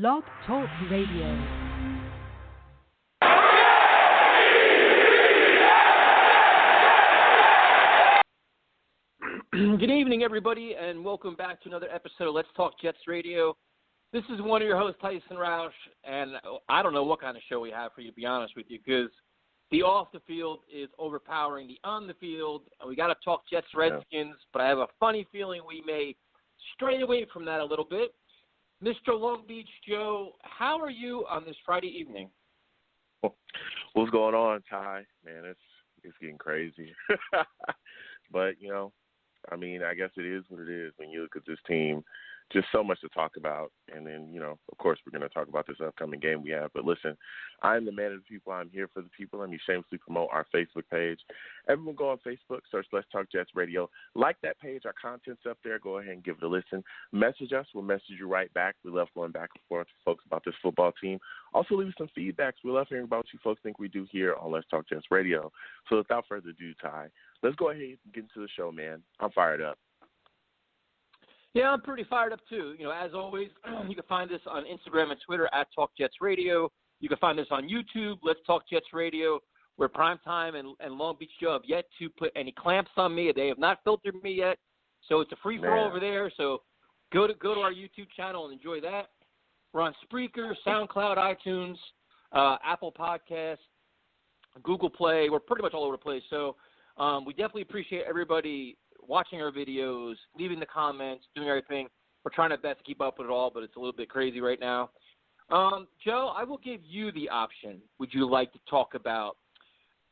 Blog Talk Radio. Good evening, everybody, and welcome back to another episode of Let's Talk Jets Radio. This is one of your hosts, Tyson Roush, and I don't know what kind of show we have for you, to be honest with you, because the off the field is overpowering the on the field. We got to talk Jets Redskins, but I have a funny feeling we may stray away from that a little bit. Mr. Long Beach Joe, how are you on this Friday evening? What's going on, Ty? Man, it's getting crazy. But, you know, I mean, I guess it is what it is when you look at this team. Just so much to talk about. And then, you know, of course, we're going to talk about this upcoming game we have. But listen, I'm the man of the people. I'm here for the people. Let me shamelessly promote our Facebook page. Everyone go on Facebook, search Let's Talk Jets Radio. Like that page. Our content's up there. Go ahead and give it a listen. Message us. We'll message you right back. We love going back and forth with folks about this football team. Also, leave us some feedbacks. We love hearing about what you folks think we do here on Let's Talk Jets Radio. So without further ado, Ty, let's go ahead and get into the show, man. I'm fired up. Yeah, I'm pretty fired up, too. You know, as always, you can find us on Instagram and Twitter at Talk Jets Radio. You can find us on YouTube, Let's Talk Jets Radio, where Primetime and Long Beach Joe have yet to put any clamps on me. They have not filtered me yet. So it's a free-for-all over there. So go to our YouTube channel and enjoy that. We're on Spreaker, SoundCloud, iTunes, Apple Podcasts, Google Play. We're pretty much all over the place. So we definitely appreciate everybody watching our videos, leaving the comments, doing everything. We're trying our best to keep up with it all, but it's a little bit crazy right now. Joe, I will give you the option. Would you like to talk about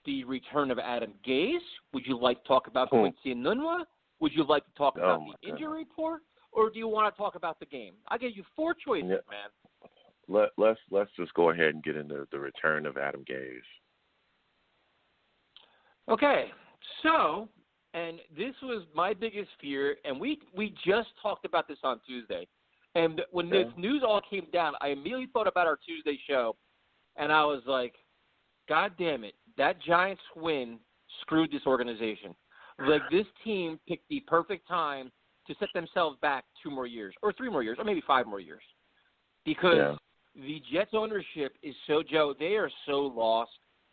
the return of Adam Gase? Would you like to talk about Quincy Enunwa? Would you like to talk about the injury report? Or do you want to talk about the game? I give you four choices, man. Let's just go ahead and get into the return of Adam Gase. Okay, so – and this was my biggest fear, and we just talked about this on Tuesday. And when this news all came down, I immediately thought about our Tuesday show, and I was like, God damn it, that Giants win screwed this organization. Like, this team picked the perfect time to set themselves back 2 more years, or 3 more years, or maybe 5 more years. Because the Jets ownership is so, Joe, they are so lost,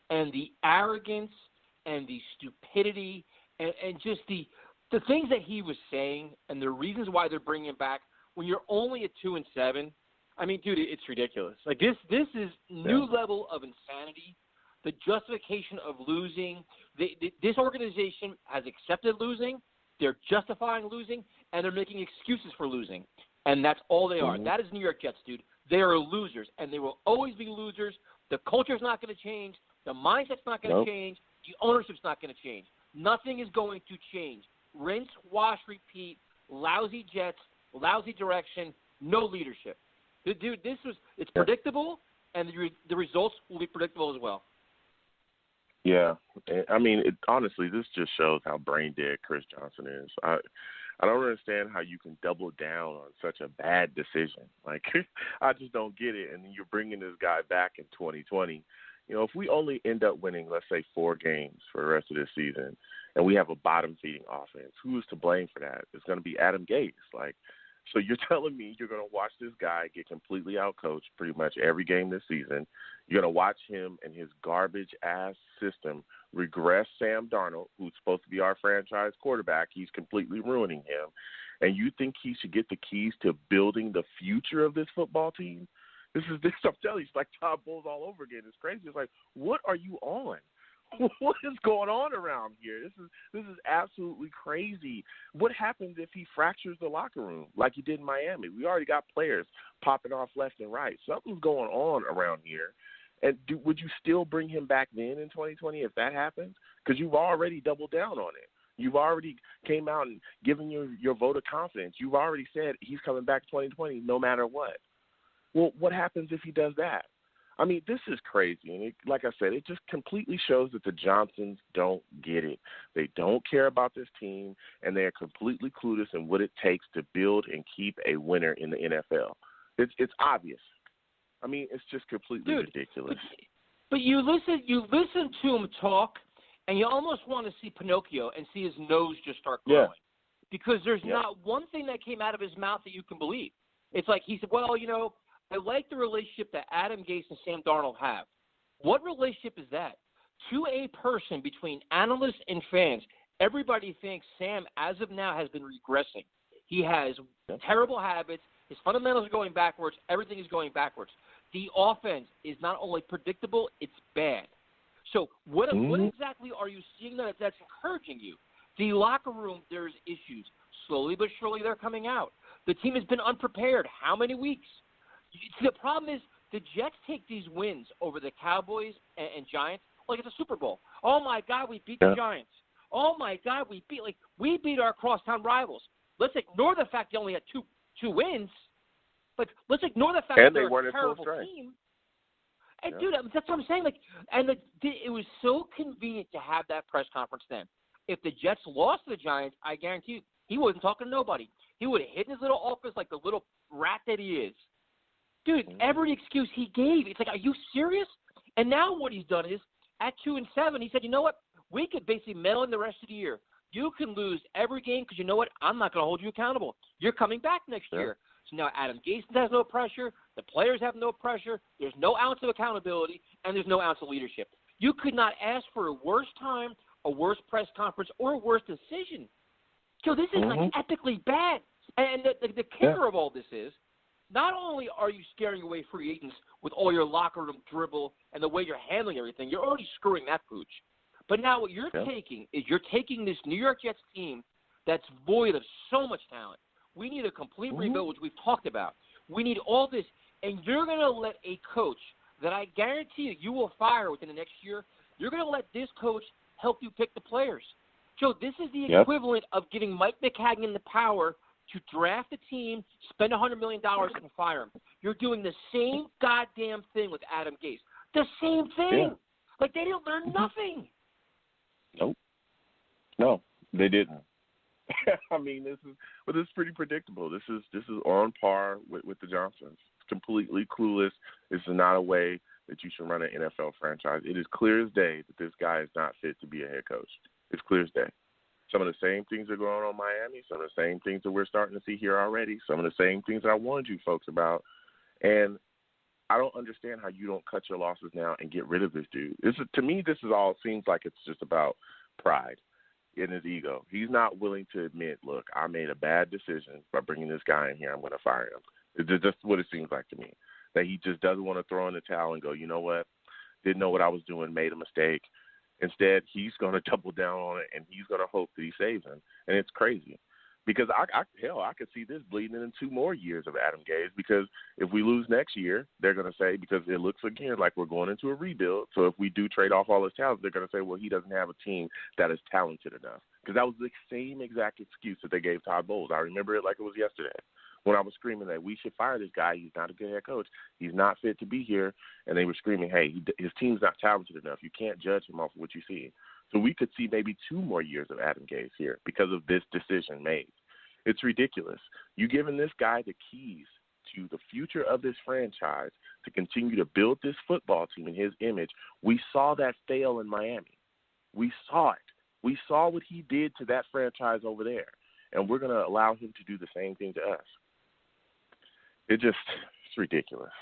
and the arrogance and the stupidity and just the things that he was saying and the reasons why they're bringing him back when you're only at 2-7, I mean, dude, it's ridiculous. Like, this is new level of insanity. The justification of losing. This organization has accepted losing. They're justifying losing, and they're making excuses for losing. And that's all they are. That is New York Jets, dude. They are losers, and they will always be losers. The culture's not going to change. The mindset's not going to change. The ownership's not going to change. Nothing is going to change. Rinse, wash, repeat. Lousy Jets, lousy direction, no leadership. Dude, it's predictable, and the results will be predictable as well. Yeah. I mean, honestly, this just shows how brain dead Chris Johnson is. I don't understand how you can double down on such a bad decision. Like, I just don't get it. And you're bringing this guy back in 2020. You know, if we only end up winning, let's say, 4 games for the rest of this season, and we have a bottom-feeding offense, who is to blame for that? It's going to be Adam Gase. Like, so you're telling me you're going to watch this guy get completely outcoached pretty much every game this season. You're going to watch him and his garbage-ass system regress Sam Darnold, who's supposed to be our franchise quarterback. He's completely ruining him. And you think he should get the keys to building the future of this football team? This I'm telling you, it's like Todd Bowles all over again. It's crazy. It's like, what are you on? What is going on around here? This is absolutely crazy. What happens if he fractures the locker room like he did in Miami? We already got players popping off left and right. Something's going on around here. And would you still bring him back then in 2020 if that happens? Because you've already doubled down on it. You've already came out and given your vote of confidence. You've already said he's coming back 2020 no matter what. Well, what happens if he does that? I mean, this is crazy. And like I said, it just completely shows that the Johnsons don't get it. They don't care about this team, and they are completely clueless in what it takes to build and keep a winner in the NFL. It's obvious. I mean, it's just completely ridiculous. But you listen to him talk, and you almost want to see Pinocchio and see his nose just start growing. Yeah. Because there's not one thing that came out of his mouth that you can believe. It's like he said, well, you know, I like the relationship that Adam Gase and Sam Darnold have. What relationship is that? To a person between analysts and fans, everybody thinks Sam, as of now, has been regressing. He has terrible habits. His fundamentals are going backwards. Everything is going backwards. The offense is not only predictable, it's bad. So what exactly are you seeing that's encouraging you? The locker room, there's issues. Slowly but surely, they're coming out. The team has been unprepared. How many weeks? The problem is the Jets take these wins over the Cowboys and Giants like it's a Super Bowl. Oh, my God, we beat the Giants. Oh, my God, we beat our crosstown rivals. Let's ignore the fact they only had two wins. Like, let's ignore the fact that they're a terrible team. And, dude, that's what I'm saying. Like, it was so convenient to have that press conference then. If the Jets lost to the Giants, I guarantee you, he wasn't talking to nobody. He would have hid in his little office like the little rat that he is. Dude, every excuse he gave, it's like, are you serious? And now what he's done is, at 2-7, he said, you know what? We could basically meddle in the rest of the year. You can lose every game because you know what? I'm not going to hold you accountable. You're coming back next year. So now Adam Gase has no pressure. The players have no pressure. There's no ounce of accountability, and there's no ounce of leadership. You could not ask for a worse time, a worse press conference, or a worse decision. So this is like epically bad. And the kicker of all this is, not only are you scaring away free agents with all your locker room dribble and the way you're handling everything, you're already screwing that pooch. But now what you're taking is you're taking this New York Jets team that's void of so much talent. We need a complete rebuild, which we've talked about. We need all this, and you're going to let a coach that I guarantee you will fire within the next year, you're going to let this coach help you pick the players. Joe, this is the equivalent of giving Mike McCagnon the power to draft a team, spend $100 million, and fire him. You're doing the same goddamn thing with Adam Gase. The same thing. Like, they didn't learn nothing. Nope. No, they didn't. I mean, this is pretty predictable. This is on par with the Johnsons. It's completely clueless. This is not a way that you should run an NFL franchise. It is clear as day that this guy is not fit to be a head coach. It's clear as day. Some of the same things are going on in Miami. Some of the same things that we're starting to see here already. Some of the same things that I warned you folks about. And I don't understand how you don't cut your losses now and get rid of this dude. To me, this is all seems like it's just about pride in his ego. He's not willing to admit, look, I made a bad decision by bringing this guy in here. I'm going to fire him. It's just what it seems like to me, that he just doesn't want to throw in the towel and go, you know what, didn't know what I was doing, made a mistake. Instead, he's going to double down on it, and he's going to hope that he saves him. And it's crazy. Because, I could see this bleeding in 2 more years of Adam Gase, because if we lose next year, they're going to say, because it looks, again, like we're going into a rebuild, so if we do trade off all his talent, they're going to say, well, he doesn't have a team that is talented enough. Because that was the same exact excuse that they gave Todd Bowles. I remember it like it was yesterday when I was screaming that we should fire this guy. He's not a good head coach. He's not fit to be here. And they were screaming, hey, his team's not talented enough. You can't judge him off of what you see. So we could see maybe 2 more years of Adam Gase here because of this decision made. It's ridiculous. You're giving this guy the keys to the future of this franchise to continue to build this football team in his image. We saw that fail in Miami. We saw it. We saw what he did to that franchise over there, and we're going to allow him to do the same thing to us. It's ridiculous.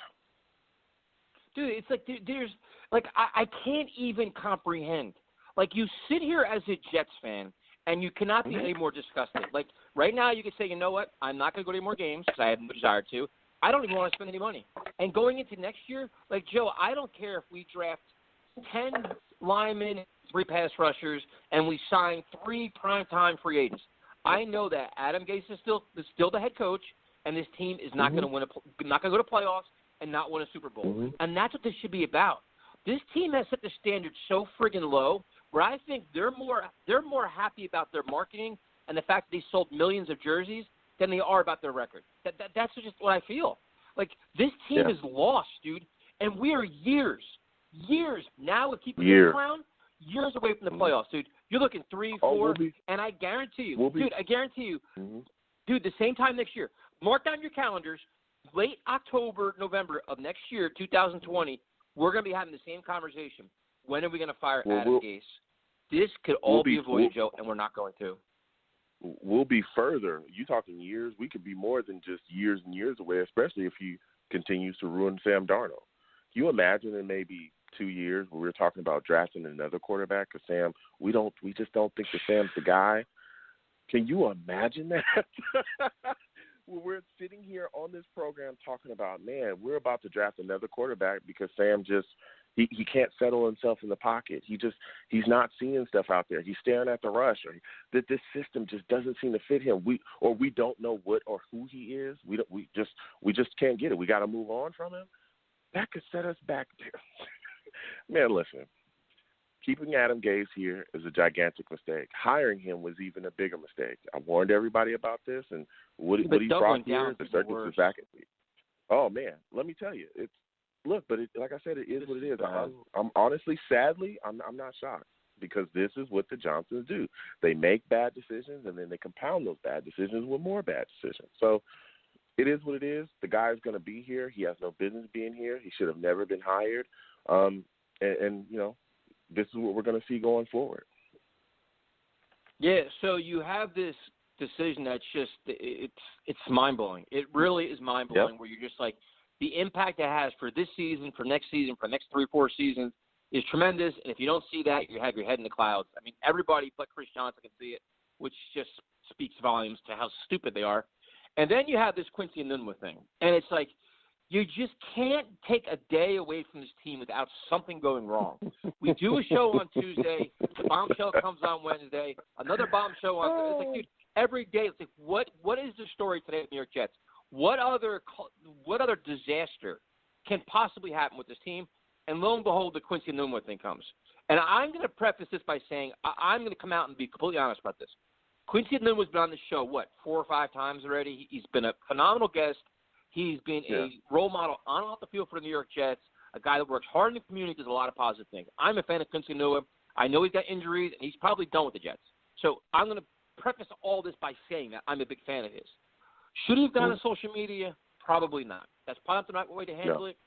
Dude, it's like there's – like I can't even comprehend. Like, you sit here as a Jets fan, and you cannot be any more disgusted. Like, right now you could say, you know what, I'm not going to go to any more games because I have no desire to. I don't even want to spend any money. And going into next year, like, Joe, I don't care if we draft 10 linemen, 3 pass rushers, and we sign 3 primetime free agents. I know that Adam Gase is still the head coach, and this team is not going to not going to go to playoffs and not win a Super Bowl. And that's what this should be about. This team has set the standard so friggin' low where I think they're more happy about their marketing and the fact that they sold millions of jerseys than they are about their record. That's just what I feel. Like, this team is lost, dude, and we are years now with keeping this clown, years away from the playoffs, dude. You're looking 3, 4, and I guarantee you, dude, the same time next year. Mark down your calendars, late October, November of next year, 2020, we're going to be having the same conversation. When are we going to fire Adam Gase? This could all be avoided, Joe, and we're not going to. We'll be further. You talking years? We could be more than just years and years away, especially if he continues to ruin Sam Darnold. Can you imagine in maybe 2 years where we're talking about drafting another quarterback? Because Sam, we just don't think that Sam's the guy. Can you imagine that? Well, we're sitting here on this program talking about, man, we're about to draft another quarterback because Sam just he can't settle himself in the pocket. He's not seeing stuff out there. He's staring at the rush, or that this system just doesn't seem to fit him. We don't know what or who he is. We just can't get it. We got to move on from him. That could set us back there. Man, listen. Keeping Adam Gase here is a gigantic mistake. Hiring him was even a bigger mistake. I warned everybody about this, and what he brought here, the circus is back at me. Oh, man, let me tell you. Like I said, it is what it is. I'm honestly, sadly, I'm not shocked because this is what the Johnsons do. They make bad decisions, and then they compound those bad decisions with more bad decisions. So it is what it is. The guy is going to be here. He has no business being here. He should have never been hired. And you know, this is what we're going to see going forward. Yeah, so you have this decision that's just it's mind-blowing. It really is mind-blowing. Yep. Where you're just like, the impact it has for this season, for next 3-4 seasons is tremendous. And if you don't see that, you have your head in the clouds. I mean, everybody but Chris Johnson can see it, which just speaks volumes to how stupid they are. And then you have this Quincy Enunwa thing. And it's like, you just can't take a day away from this team without something going wrong. We do a show on Tuesday. The bombshell comes on Wednesday. Another bombshell on Thursday. It's like, dude, every day it's like, what is the story today of New York Jets? What other disaster can possibly happen with this team? And lo and behold, the Quincy Enunwa thing comes. And I'm going to preface this by saying I'm going to come out and be completely honest about this. Quincy Enunwa's been on the show, 4 or 5 times already. He's been a phenomenal guest. He's been a role model on and off the field for the New York Jets, a guy that works hard in the community, does a lot of positive things. I'm a fan of Quincy Enunwa. I know he's got injuries, and he's probably done with the Jets. So I'm going to preface all this by saying that I'm a big fan of his. Should he have gone to social media? Probably not. That's probably not the right way to handle it.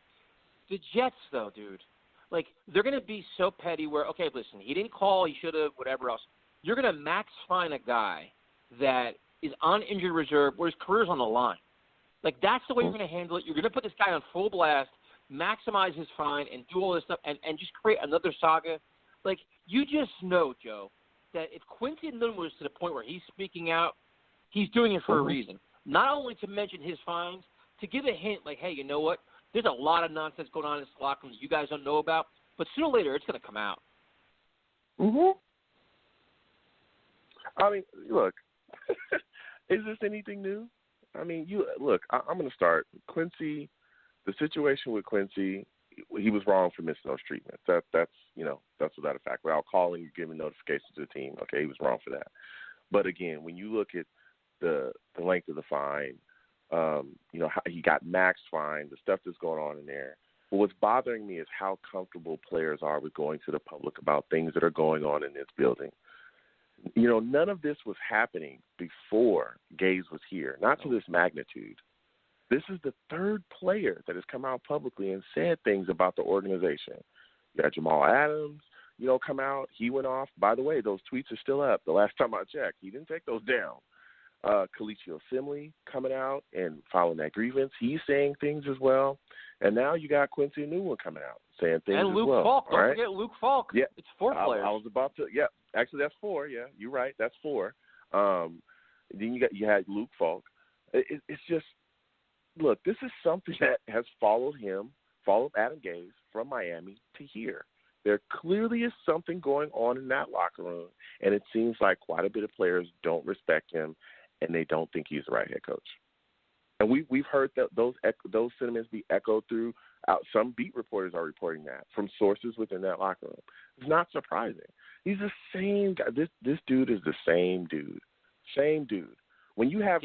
The Jets, though, dude, like, they're going to be so petty where, okay, listen, he didn't call, he should have, whatever else. You're going to max fine a guy that is on injured reserve where his career's on the line. Like, that's the way you're going to handle it. You're going to put this guy on full blast, maximize his fine, and do all this stuff, and just create another saga. Like, you just know, Joe, that if Quincy Enunwa was to the point where he's speaking out, he's doing it for a reason. Not only to mention his fines, to give a hint, like, hey, you know what? There's a lot of nonsense going on in this locker room that you guys don't know about, but sooner or later it's going to come out. I mean, look, is this anything new? I mean, I'm going to start. Quincy, the situation with Quincy, he was wrong for missing those treatments. That's without a fact. Without calling or giving notifications to the team, okay, he was wrong for that. But again, when you look at the length of the fine, how he got max fine, the stuff that's going on in there. But what's bothering me is how comfortable players are with going to the public about things that are going on in this building. You know, none of this was happening before Gase was here, not to this magnitude. This is the third player that has come out publicly and said things about the organization. You had Jamal Adams, come out. He went off. By the way, those tweets are still up. The last time I checked, he didn't take those down. Kalichi Osemele coming out and filing that grievance. He's saying things as well. And now you got Quincy Enunwa coming out saying things and as Luke well. Falk. Don't forget Luke Falk. Yeah. It's 4 players. I was about to, actually that's 4, you're right, that's 4. Then you had Luke Falk. It's just, look, this is something that has followed Adam Gase from Miami to here. There clearly is something going on in that locker room, and it seems like quite a bit of players don't respect him, and they don't think he's the right head coach. And we've heard that those sentiments be echoed through. Some beat reporters are reporting that from sources within that locker room. It's not surprising. He's the same guy. This dude is the same dude. Same dude. When you have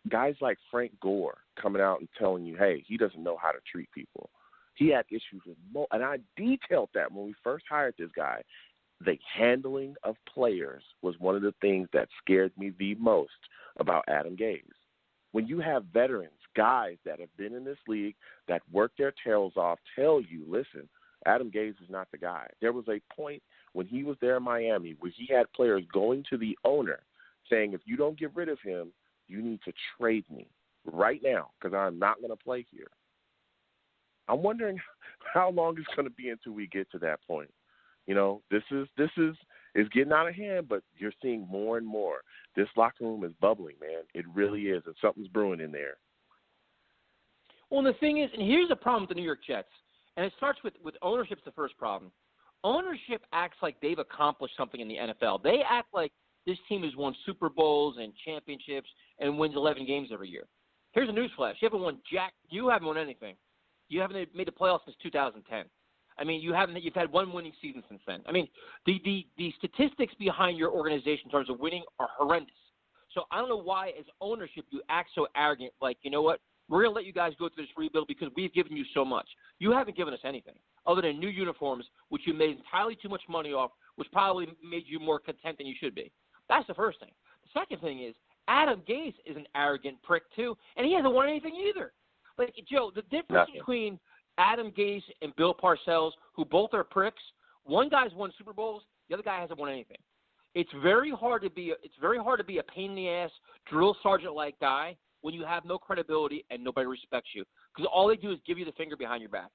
guys like Frank Gore coming out and telling you, hey, he doesn't know how to treat people. He had issues with and I detailed that when we first hired this guy. The handling of players was one of the things that scared me the most about Adam Gase. When you have veterans, guys that have been in this league, that work their tails off, tell you, listen, Adam Gase is not the guy. There was a point when he was there in Miami where he had players going to the owner saying, if you don't get rid of him, you need to trade me. right now because I'm not going to play here. I'm wondering how long it's going to be until we get to that point. You know, this is getting out of hand, but you're seeing more and more. This locker room is bubbling, man. It really is, and something's brewing in there. Well, the thing is, and here's the problem with the New York Jets, and it starts with ownership's the first problem. Ownership acts like they've accomplished something in the NFL. They act like this team has won Super Bowls and championships and wins 11 games every year. Here's a newsflash. You haven't won anything. You haven't made the playoffs since 2010. I mean, you've had one winning season since then. I mean, the statistics behind your organization in terms of winning are horrendous. So I don't know why, as ownership, you act so arrogant, like, you know what, we're going to let you guys go through this rebuild because we've given you so much. You haven't given us anything other than new uniforms, which you made entirely too much money off, which probably made you more content than you should be. That's the first thing. The second thing is Adam Gase is an arrogant prick, too, and he hasn't won anything either. Like, Joe, the difference between Adam Gase and Bill Parcells, who both are pricks, one guy's won Super Bowls, the other guy hasn't won anything. It's very hard to be a pain in the ass, drill sergeant like guy when you have no credibility and nobody respects you, because all they do is give you the finger behind your back.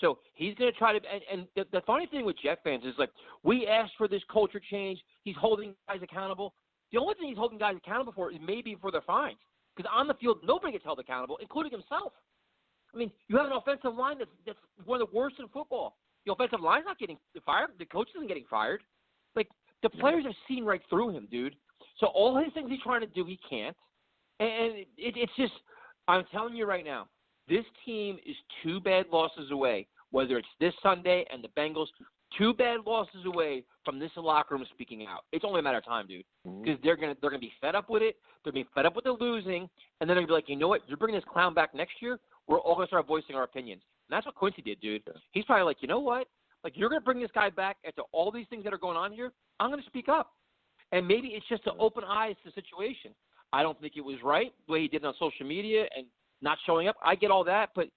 So he's going to try to – and the funny thing with Jet fans is, like, we asked for this culture change. He's holding guys accountable. The only thing he's holding guys accountable for is maybe for their fines, because on the field nobody gets held accountable, including himself. I mean, you have an offensive line that's one of the worst in football. The offensive line's not getting fired. The coach isn't getting fired. Like, the players have seen right through him, dude. So all his things he's trying to do, he can't. And it's just – I'm telling you right now, this team is 2 bad losses away, whether it's this Sunday and the Bengals, 2 bad losses away from this locker room speaking out. It's only a matter of time, dude, because they're gonna be fed up with it. They're going to be fed up with the losing, and then they're going to be like, you know what, you're bringing this clown back next year, we're all going to start voicing our opinions. And that's what Quincy did, dude. He's probably like, you know what, like, you're going to bring this guy back after all these things that are going on here, I'm going to speak up. And maybe it's just to open eyes to the situation. I don't think it was right the way he did it on social media and not showing up. I get all that, but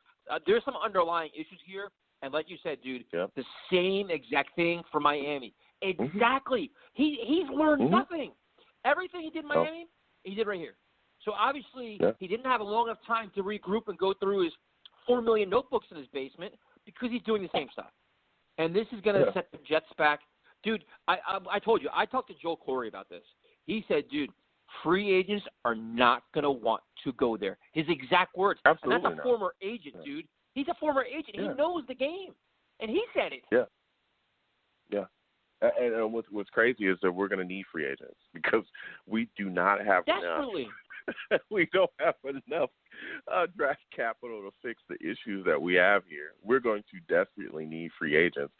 there's some underlying issues here. And like you said, dude, the same exact thing for Miami. Exactly. He's learned nothing. Everything he did in Miami, he did right here. So obviously he didn't have a long enough time to regroup and go through his 4 million notebooks in his basement because he's doing the same stuff. And this is going to set the Jets back. Dude, I told you, I talked to Joe Corey about this. He said, dude, free agents are not going to want to go there. His exact words. Absolutely and that's a former agent, dude. He's a former agent. He knows the game. And he said it. Yeah. And what's crazy is that we're going to need free agents because we do not have Desperately. enough. We don't have enough draft capital to fix the issues that we have here. We're going to desperately need free agents.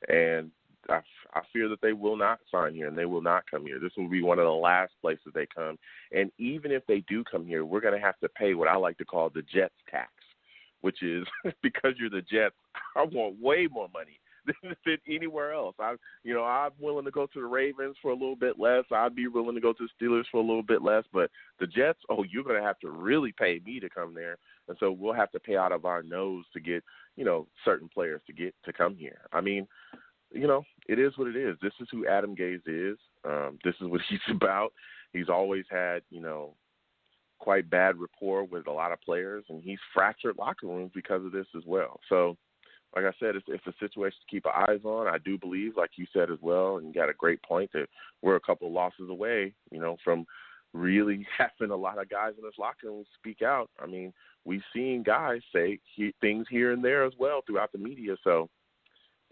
And I fear that they will not sign here and they will not come here. This will be one of the last places they come. And even if they do come here, we're going to have to pay what I like to call the Jets tax, which is because you're the Jets, I want way more money than anywhere else. I'm willing to go to the Ravens for a little bit less. I'd be willing to go to the Steelers for a little bit less. But the Jets, you're going to have to really pay me to come there. And so we'll have to pay out of our nose to get, certain players to come here. I mean, it is what it is. This is who Adam Gase is. This is what he's about. He's always had, quite bad rapport with a lot of players, and he's fractured locker rooms because of this as well. So, like I said, it's a situation to keep our eyes on. I do believe, like you said as well, and you got a great point, that we're a couple of losses away, from really having a lot of guys in this locker room speak out. I mean, we've seen guys say things here and there as well throughout the media. So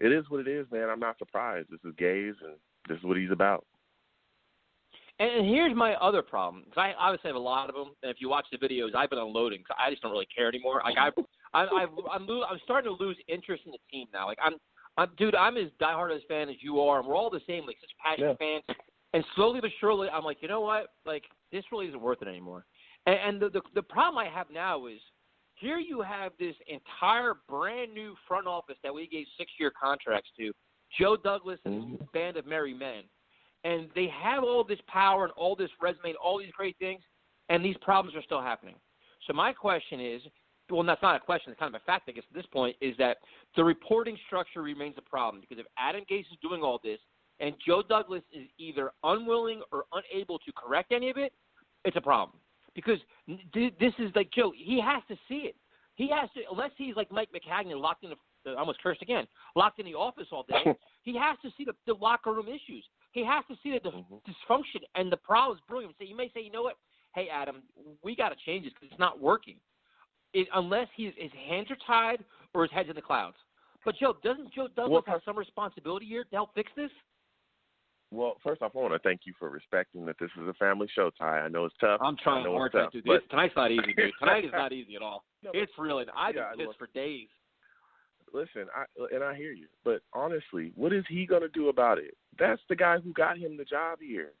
it is what it is, man. I'm not surprised. This is Gase, and this is what he's about. And here's my other problem, because I obviously have a lot of them. And if you watch the videos, I've been unloading, because I just don't really care anymore. Like I'm starting to lose interest in the team now. Like I'm as diehard as fan as you are, and we're all the same, like such passionate fans. And slowly but surely, I'm like, you know what? Like, this really isn't worth it anymore. And the problem I have now is, here you have this entire brand new front office that we gave 6-year contracts to, Joe Douglas and his band of merry men. And they have all this power and all this resume and all these great things, and these problems are still happening. So my question is, well, that's not a question, it's kind of a fact, I guess, at this point, is that the reporting structure remains a problem. Because if Adam Gase is doing all this and Joe Douglas is either unwilling or unable to correct any of it, it's a problem. because this is like Joe. He has to see it. He has to, unless he's like Mike McCagnon, locked in I almost cursed again, locked in the office all day. He has to see the locker room issues. He has to see the dysfunction and the problems brewing. So you may say, you know what? Hey, Adam, we got to change this because it's not working. Unless his hands are tied or his head's in the clouds. But, Joe, doesn't Joe Douglas have some responsibility here to help fix this? Well, first off, I want to thank you for respecting that this is a family show, Ty. I know it's tough. I'm trying hard to do this. Tonight's not easy, dude. Tonight is not easy at all. No, it's really – I've been pissed for days. Listen, I hear you. But, honestly, what is he going to do about it? That's the guy who got him the job here.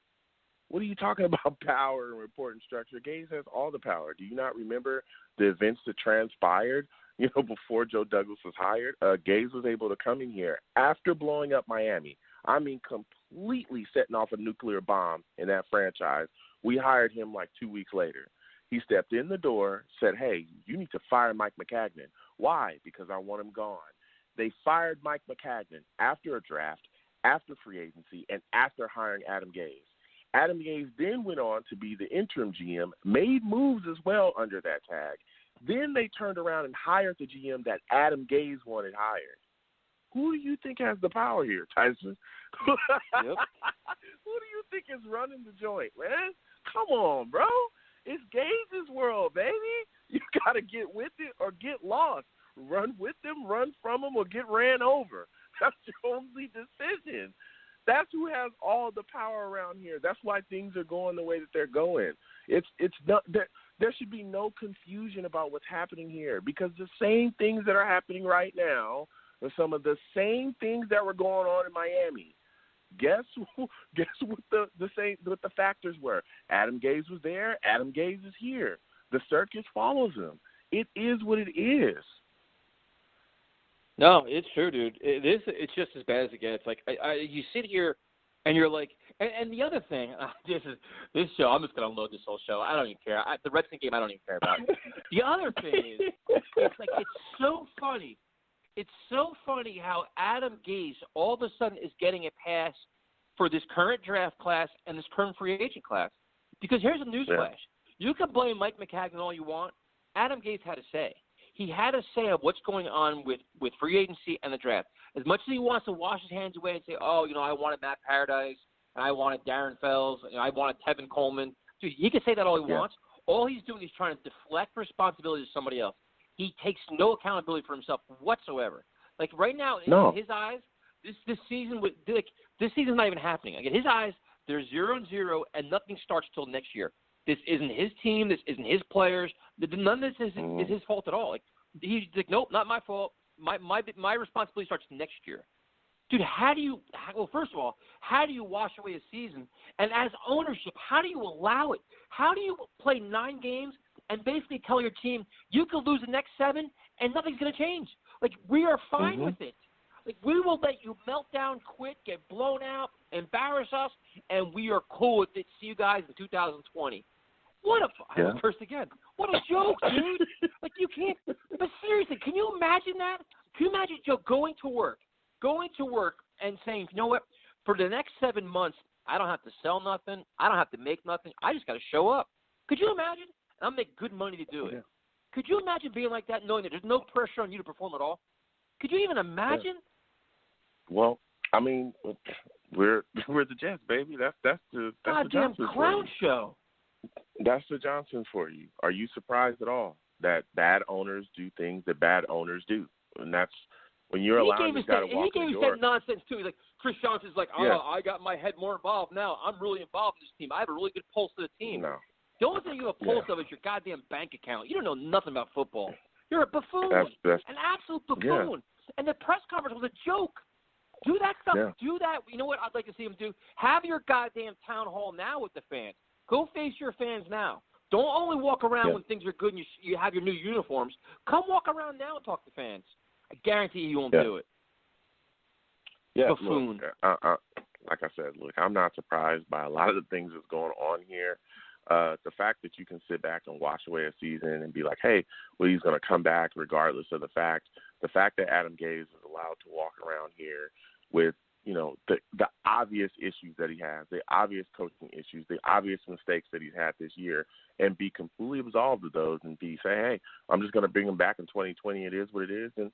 What are you talking about power and reporting structure? Gase has all the power. Do you not remember the events that transpired, before Joe Douglas was hired? Gase was able to come in here after blowing up Miami. I mean, completely setting off a nuclear bomb in that franchise. We hired him like 2 weeks later. He stepped in the door, said, hey, you need to fire Mike McCagnon. Why? Because I want him gone. They fired Mike McCagnon after a draft, after free agency, and after hiring Adam Gase. Adam Gase then went on to be the interim GM, made moves as well under that tag. Then they turned around and hired the GM that Adam Gase wanted hired. Who do you think has the power here, Tyson? Yep. Who do you think is running the joint, man? Come on, bro. It's Gase's world, baby. You got to get with it or get lost. Run with them, run from them, or get ran over. That's your only decision. That's who has all the power around here. That's why things are going the way that they're going. It's not there should be no confusion about what's happening here, because the same things that are happening right now are some of the same things that were going on in Miami. Guess what the factors were? Adam Gase was there. Adam Gase is here. The circus follows him. It is what it is. No, it's true, dude. It's just as bad as it gets. Like you sit here, and you're like, and the other thing, this show. I'm just gonna unload this whole show. I don't even care. The Redskins game, I don't even care about. The other thing is, it's so funny. It's so funny how Adam Gase all of a sudden is getting a pass for this current draft class and this current free agent class. Because here's a newsflash: you can blame Mike McCagnon all you want. Adam Gase had a say. He had a say of what's going on with free agency and the draft. As much as he wants to wash his hands away and say, oh, I wanted Matt Paradise, and I wanted Darren Fells, and I wanted Tevin Coleman. Dude, he can say that all he wants. All he's doing is trying to deflect responsibility to somebody else. He takes no accountability for himself whatsoever. Like right now, in his eyes, this season this season's not even happening. Like in his eyes, they're 0-0, and nothing starts till next year. This isn't his team. This isn't his players. None of this is his fault at all. Like he's like, nope, not my fault. My responsibility starts next year. Dude, first of all, how do you wash away a season? And as ownership, how do you allow it? How do you play 9 games and basically tell your team you could lose the next 7 and nothing's going to change? Like, we are fine with it. Like, we will let you melt down, quit, get blown out, embarrass us, and we are cool with it. See you guys in 2020. First again. What a joke, dude. Like, you can't. But seriously, can you imagine that? Can you imagine Joe going to work and saying, you know what, for the next 7 months, I don't have to sell nothing. I don't have to make nothing. I just got to show up. Could you imagine? I'll make good money to do it. Yeah. Could you imagine being like that, knowing that there's no pressure on you to perform at all? Could you even imagine? Yeah. Well, I mean, we're the Jets, baby. That's the goddamn clown show. That's the Johnsons for you. Are you surprised at all that bad owners do things that bad owners do? And that's when you're allowing this guy to walk in the door. He gave us that nonsense, too. He's like, Chris Johnson's like, I got my head more involved now. I'm really involved in this team. I have a really good pulse to the team. No. The only thing you have a pulse of is your goddamn bank account. You don't know nothing about football. You're a buffoon, an absolute buffoon. Yeah. And the press conference was a joke. Do that stuff. Yeah. Do that. You know what I'd like to see him do? Have your goddamn town hall now with the fans. Go face your fans now. Don't only walk around when things are good and you have your new uniforms. Come walk around now and talk to fans. I guarantee you won't do it. Yeah, buffoon. Look, like I said, look, I'm not surprised by a lot of the things that's going on here. The fact that you can sit back and wash away a season and be like, hey, well, he's going to come back regardless of the fact that Adam Gase is allowed to walk around here with the obvious issues that he has, the obvious coaching issues, the obvious mistakes that he's had this year, and be completely absolved of those and say, hey, I'm just going to bring him back in 2020. It is what it is. And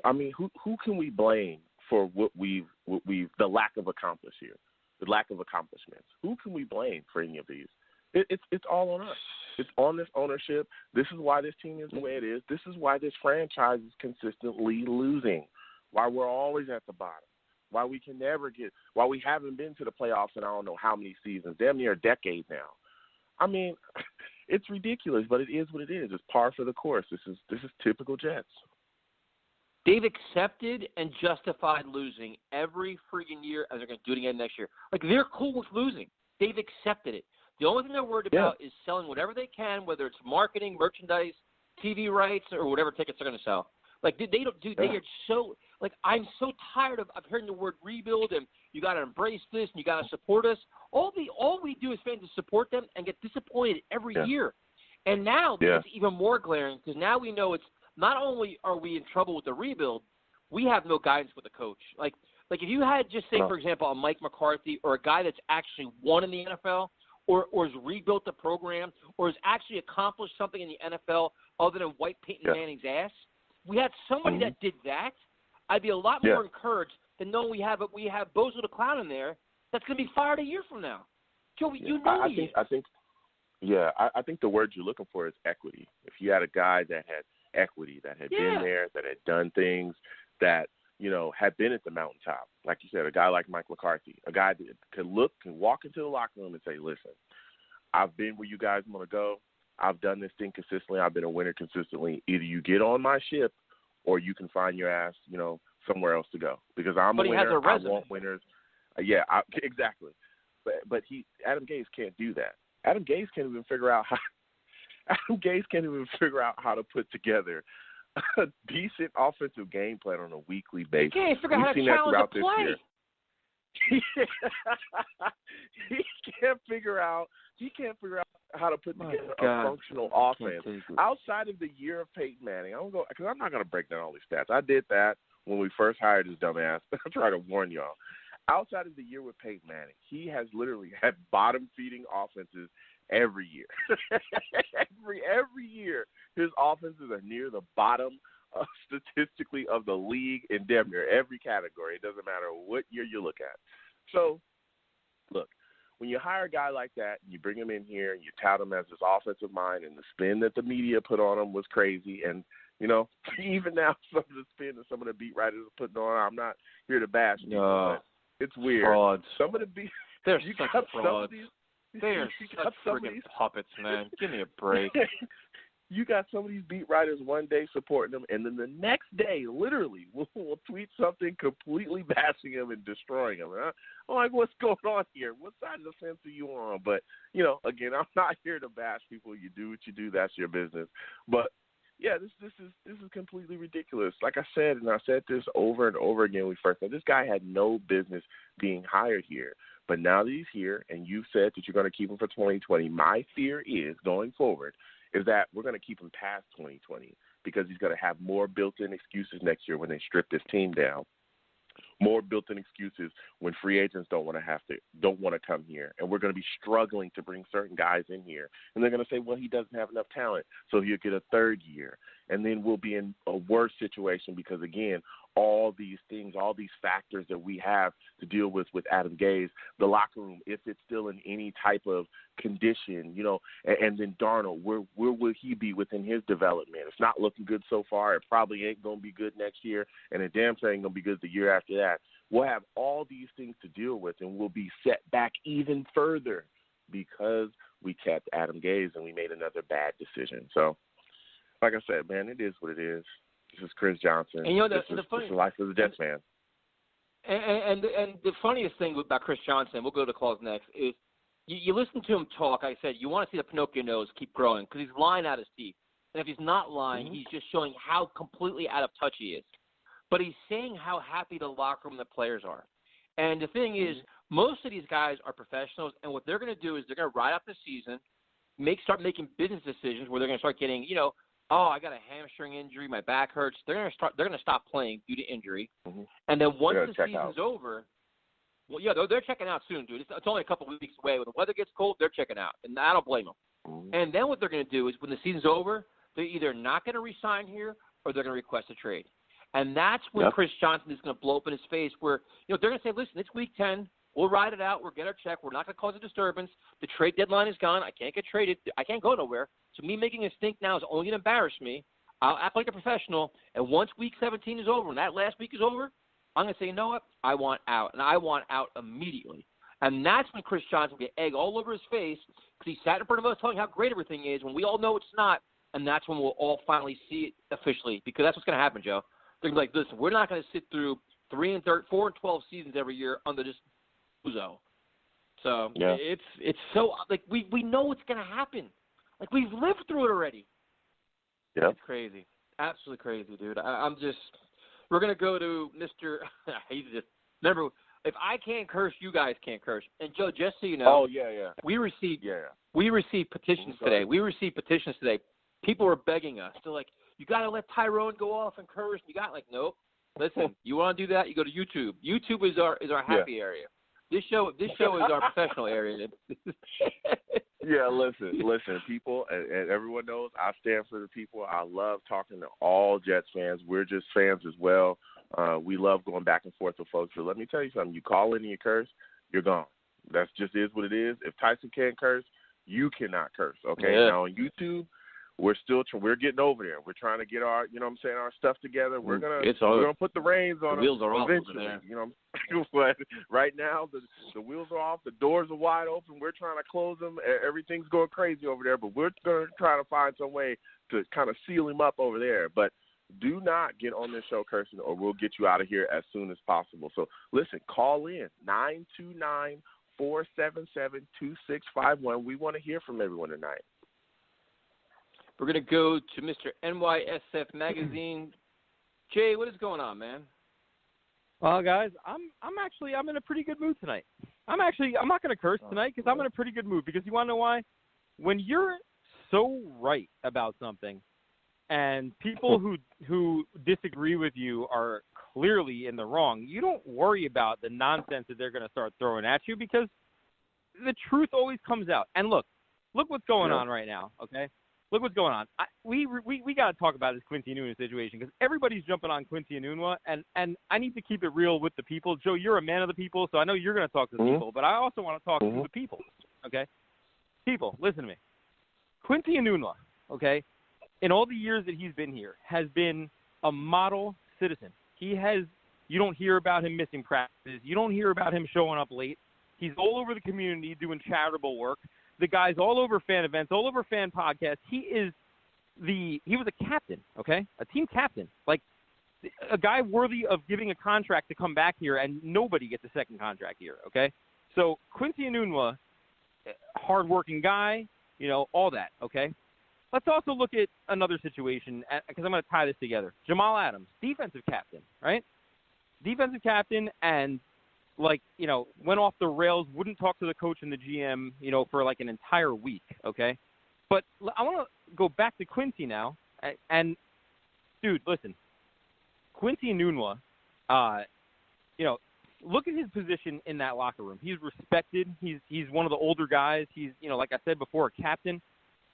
I mean, who can we blame for what we've the lack of accomplish here, the lack of accomplishments? Who can we blame for any of these? It's all on us. It's on this ownership. This is why this team is the way it is. This is why this franchise is consistently losing. Why we're always at the bottom. Why we can never why we haven't been to the playoffs in I don't know how many seasons, damn near a decade now. I mean, it's ridiculous, but it is what it is. It's par for the course. This is typical Jets. They've accepted and justified losing every freaking year, and they're going to do it again next year. Like, they're cool with losing. They've accepted it. The only thing they're worried about is selling whatever they can, whether it's marketing, merchandise, TV rights, or whatever tickets they're going to sell. Like, they don't do. They are so like, I'm so tired of hearing the word rebuild and you got to embrace this and you got to support us. All we do as fans is support them and get disappointed every year. And now it's even more glaring because now we know it's not only are we in trouble with the rebuild, we have no guidance with the coach. Like if you had just say, for example, a Mike McCarthy or a guy that's actually won in the NFL or has rebuilt the program or has actually accomplished something in the NFL other than wipe Peyton Manning's ass. We had somebody that did that, I'd be a lot more encouraged than knowing we have Bozo the Clown in there that's going to be fired a year from now. Joe, you know he is. I think the word you're looking for is equity. If you had a guy that had equity, that had been there, that had done things, that, had been at the mountaintop, like you said, a guy like Mike McCarthy, a guy that can walk into the locker room and say, listen, I've been where you guys want to go. I've done this thing consistently. I've been a winner consistently. Either you get on my ship or you can find your ass, somewhere else to go. Because I'm a winner. Has a resume. I want winners. Exactly. But Adam Gase can't do that. Adam Gase can't even figure out how to put together a decent offensive game plan on a weekly basis. He can't figure out how to challenge a play. He can't figure out how to put together a functional offense. Outside of the year of Peyton Manning, because I'm not going to break down all these stats. I did that when we first hired this dumbass. I'm trying to warn y'all. Outside of the year with Peyton Manning, he has literally had bottom-feeding offenses every year. every year, his offenses are near the bottom statistically of the league in damn near every category. It doesn't matter what year you look at. So, look, when you hire a guy like that and you bring him in here and you tout him as this offensive mind and the spin that the media put on him was crazy and, even now some of the spin that some of the beat writers are putting on, I'm not here to bash people, but it's weird. Frauds. Some of the beat – They're such frauds. They are such friggin' puppets, man. Give me a break. You got some of these beat writers one day supporting them, and then the next day, literally, will tweet something completely bashing him and destroying him. And I'm like, what's going on here? What side of the fence are you on? But, again, I'm not here to bash people. You do what you do. That's your business. But, yeah, this is completely ridiculous. Like I said, and I said this over and over again when we first said, this guy had no business being hired here. But now that he's here and you've said that you're going to keep him for 2020, my fear is, going forward, is that we're going to keep him past 2020 because he's going to have more built-in excuses next year when they strip this team down, more built-in excuses when free agents don't want to come here, and we're going to be struggling to bring certain guys in here, and they're going to say, well, he doesn't have enough talent, so he'll get a third year, and then we'll be in a worse situation because, again, all these things, all these factors that we have to deal with Adam Gase, the locker room, if it's still in any type of condition, and then Darnold, where will he be within his development? It's not looking good so far. It probably ain't going to be good next year, and it damn sure ain't going to be good the year after that. We'll have all these things to deal with, and we'll be set back even further because we kept Adam Gase and we made another bad decision. So, like I said, man, it is what it is. This is Chris Johnson. And this is the life of the Jets fan. And the funniest thing about Chris Johnson, we'll go to calls next, is you listen to him talk. Like I said, you want to see the Pinocchio nose keep growing because he's lying out his teeth. And if he's not lying, he's just showing how completely out of touch he is. But he's saying how happy the locker room and the players are. And the thing is, most of these guys are professionals, and what they're going to do is they're going to ride out the season, start making business decisions where they're going to start getting, oh, I got a hamstring injury, my back hurts. They're gonna stop playing due to injury, Mm-hmm. and then once the season's over, well, yeah, they're checking out soon, dude. It's only a couple of weeks away. When the weather gets cold, they're checking out, and I don't blame them. Mm-hmm. And then what they're gonna do is when the season's over, they're either not gonna re-sign here or they're gonna request a trade, and that's when Chris Johnson is gonna blow up in his face. Where they're gonna say, listen, it's week 10. We'll ride it out. We'll get our check. We're not going to cause a disturbance. The trade deadline is gone. I can't get traded. I can't go nowhere. So me making a stink now is only going to embarrass me. I'll act like a professional. And once week 17 is over and that last week is over, I'm going to say, you know what? I want out. And I want out immediately. And that's when Chris Johnson will get egg all over his face because he sat in front of us telling how great everything is when we all know it's not. And that's when we'll all finally see it officially because that's what's going to happen, Joe. They're going to be like, listen, we're not going to sit through 4 and 12 seasons every year under this So it's so like we know what's gonna happen. Like we've lived through it already. Yeah, it's crazy, absolutely crazy, dude. We're gonna go to Mr. Remember, if I can't curse, you guys can't curse. And Joe, just so you know, we received petitions today. We received petitions today. People were begging us. They're like, you gotta let Tyrone go off and curse. You got nope. Listen, you want to do that? You go to YouTube. YouTube is our happy area. This show is our professional area. Listen, people, and everyone knows I stand for the people. I love talking to all Jets fans. We're just fans as well. We love going back and forth with folks. So let me tell you something. You call in and you curse, you're gone. That just is what it is. If Tyson can't curse, you cannot curse. Okay. Yeah. Now on YouTube, we're getting over there. We're trying to get our, our stuff together. We're gonna put the reins on. The wheels are off eventually. over there. But right now the wheels are off. The doors are wide open. We're trying to close them. Everything's going crazy over there. But we're gonna try to find some way to kind of seal him up over there. But do not get on this show cursing, or we'll get you out of here as soon as possible. So listen, call in 929-477-2651. We want to hear from everyone tonight. We're going to go to Mr. NYSF Magazine. Jay, what is going on, man? Well, guys, I'm in a pretty good mood tonight. I'm not going to curse tonight because I'm in a pretty good mood. Because you want to know why? When you're so right about something, and people who disagree with you are clearly in the wrong, you don't worry about the nonsense that they're going to start throwing at you because the truth always comes out. And look what's going on right now. Okay. Look what's going on. We got to talk about this Quincy Enunwa situation because everybody's jumping on Quincy Enunwa, and I need to keep it real with the people. Joe, you're a man of the people, so I know you're going to talk to the people, but I also want to talk to the people, okay? People, listen to me. Quincy Enunwa, okay, in all the years that he's been here, has been a model citizen. You don't hear about him missing practices. You don't hear about him showing up late. He's all over the community doing charitable work. The guy's all over fan events, all over fan podcasts. He was a captain, okay? A team captain. Like, a guy worthy of giving a contract to come back here, and nobody gets a second contract here, okay? So, Quincy Enunwa, hardworking guy, all that, okay? Let's also look at another situation, because I'm going to tie this together. Jamal Adams, defensive captain, right? Defensive captain and went off the rails, wouldn't talk to the coach and the GM, for like an entire week, okay? But I want to go back to Quincy now, and, dude, listen, Quincy Enunwa, look at his position in that locker room. He's respected. He's one of the older guys. He's, like I said before, a captain,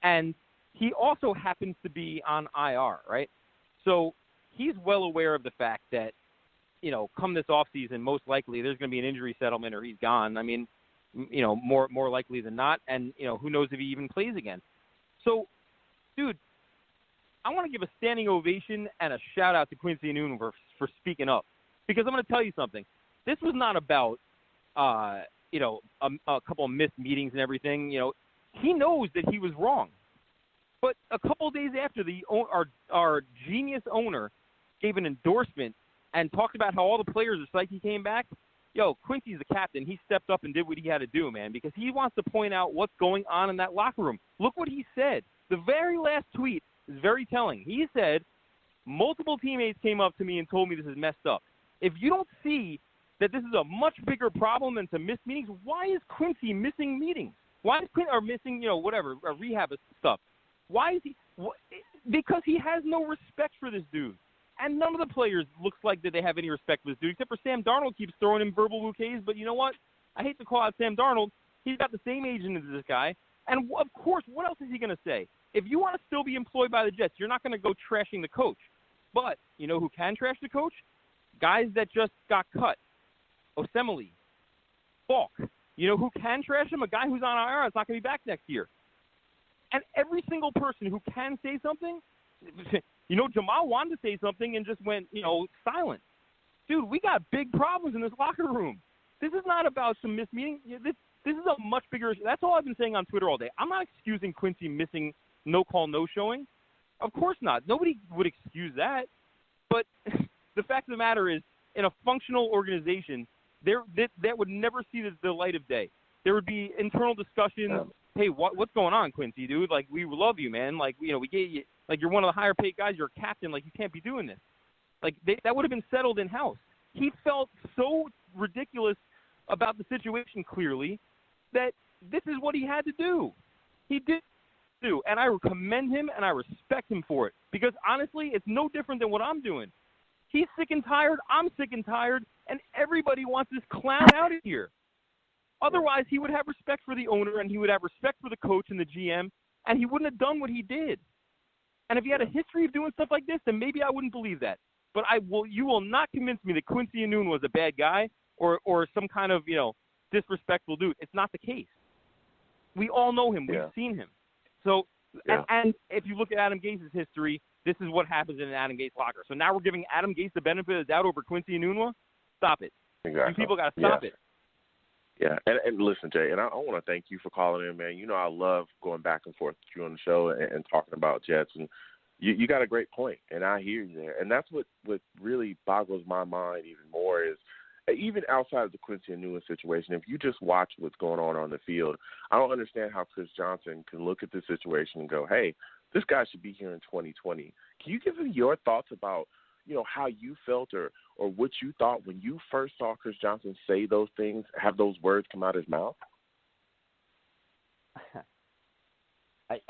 and he also happens to be on IR, right? So he's well aware of the fact that, come this offseason, most likely there's going to be an injury settlement or he's gone. I mean, more likely than not. And, who knows if he even plays again. So, dude, I want to give a standing ovation and a shout-out to Quincy Enunwa for speaking up. Because I'm going to tell you something. This was not about, a couple of missed meetings and everything. He knows that he was wrong. But a couple of days after our genius owner gave an endorsement and talked about how all the players are psyched he came back, Quincy's the captain. He stepped up and did what he had to do, man, because he wants to point out what's going on in that locker room. Look what he said. The very last tweet is very telling. He said, multiple teammates came up to me and told me this is messed up. If you don't see that this is a much bigger problem than to miss meetings, why is Quincy missing meetings? Why is Quincy missing, rehab stuff? Why is he? Because he has no respect for this dude. And none of the players looks like that they have any respect for this dude, except for Sam Darnold keeps throwing him verbal bouquets. But you know what? I hate to call out Sam Darnold. He's got the same agent as this guy. And, of course, what else is he going to say? If you want to still be employed by the Jets, you're not going to go trashing the coach. But you know who can trash the coach? Guys that just got cut. Osemele. Falk. You know who can trash him? A guy who's on IR is not going to be back next year. And every single person who can say something, you know, Jamal wanted to say something and just went, silent. Dude, we got big problems in this locker room. This is not about some mismeaning. This is a much bigger issue. That's all I've been saying on Twitter all day. I'm not excusing Quincy missing no-call, no-showing. Of course not. Nobody would excuse that. But the fact of the matter is, in a functional organization, that would never see the light of day. There would be internal discussions. Hey, what's going on, Quincy, dude? Like, we love you, man. Like, we get you. Like, you're one of the higher-paid guys. You're a captain. Like, you can't be doing this. Like, that would have been settled in-house. He felt so ridiculous about the situation, clearly, that this is what he had to do. He did do, and I commend him and I respect him for it. Because, honestly, it's no different than what I'm doing. He's sick and tired. I'm sick and tired. And everybody wants this clown out of here. Otherwise, he would have respect for the owner and he would have respect for the coach and the GM, and he wouldn't have done what he did. And if he had a history of doing stuff like this, then maybe I wouldn't believe that. But you will not convince me that Quincy Enunwa was a bad guy or some kind of, disrespectful dude. It's not the case. We all know him. We've seen him. So, and if you look at Adam Gase's history, this is what happens in an Adam Gase locker. So now we're giving Adam Gase the benefit of the doubt over Quincy Enunwa? Stop it. Exactly. You people got to stop it. Yeah, and listen, Jay, and I want to thank you for calling in, man. You know I love going back and forth with you on the show and talking about Jets, and you got a great point, and I hear you there. And that's what really boggles my mind even more is even outside of the Quincy Enunwa situation, if you just watch what's going on the field, I don't understand how Chris Johnson can look at this situation and go, hey, this guy should be here in 2020. Can you give me your thoughts about, how you felt or what you thought when you first saw Chris Johnson say those things, have those words come out of his mouth?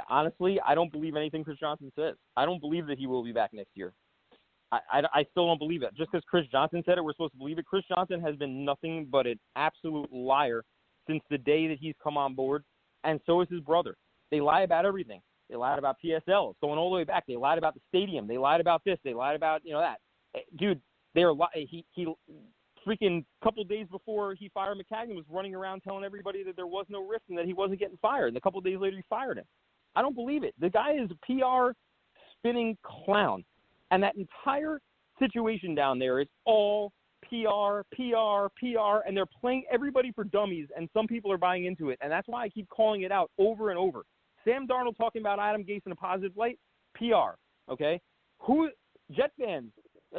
Honestly, I don't believe anything Chris Johnson says. I don't believe that he will be back next year. I still don't believe it. Just because Chris Johnson said it, we're supposed to believe it. Chris Johnson has been nothing but an absolute liar since the day that he's come on board, and so is his brother. They lie about everything. They lied about PSL. It's going all the way back. They lied about the stadium. They lied about this. They lied about, that. Dude, he freaking couple days before he fired McCagnon was running around telling everybody that there was no risk and that he wasn't getting fired. And a couple of days later, he fired him. I don't believe it. The guy is a PR spinning clown. And that entire situation down there is all PR, and they're playing everybody for dummies, and some people are buying into it. And that's why I keep calling it out over and over. Sam Darnold talking about Adam Gase in a positive light, PR, okay? Jet fans,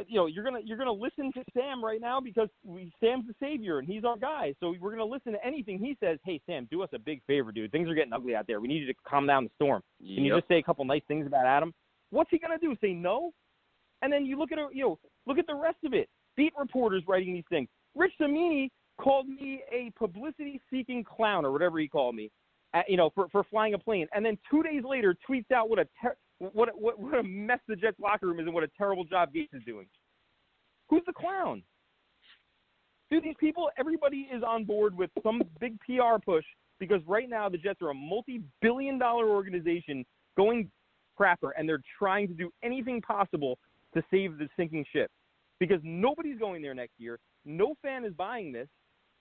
you're gonna listen to Sam right now because Sam's the savior and he's our guy. So we're gonna listen to anything he says. Hey Sam, do us a big favor, dude. Things are getting ugly out there. We need you to calm down the storm. Can you just say a couple nice things about Adam? What's he gonna do? Say no? And then you look at the rest of it. Beat reporters writing these things. Rich Cimini called me a publicity-seeking clown or whatever he called me, for flying a plane. And then 2 days later tweets out what a mess the Jets locker room is and what a terrible job Gase is doing. Who's the clown? Dude, these people, everybody is on board with some big PR push because right now the Jets are a multi-billion-dollar organization going crapper, and they're trying to do anything possible to save the sinking ship because nobody's going there next year. No fan is buying this,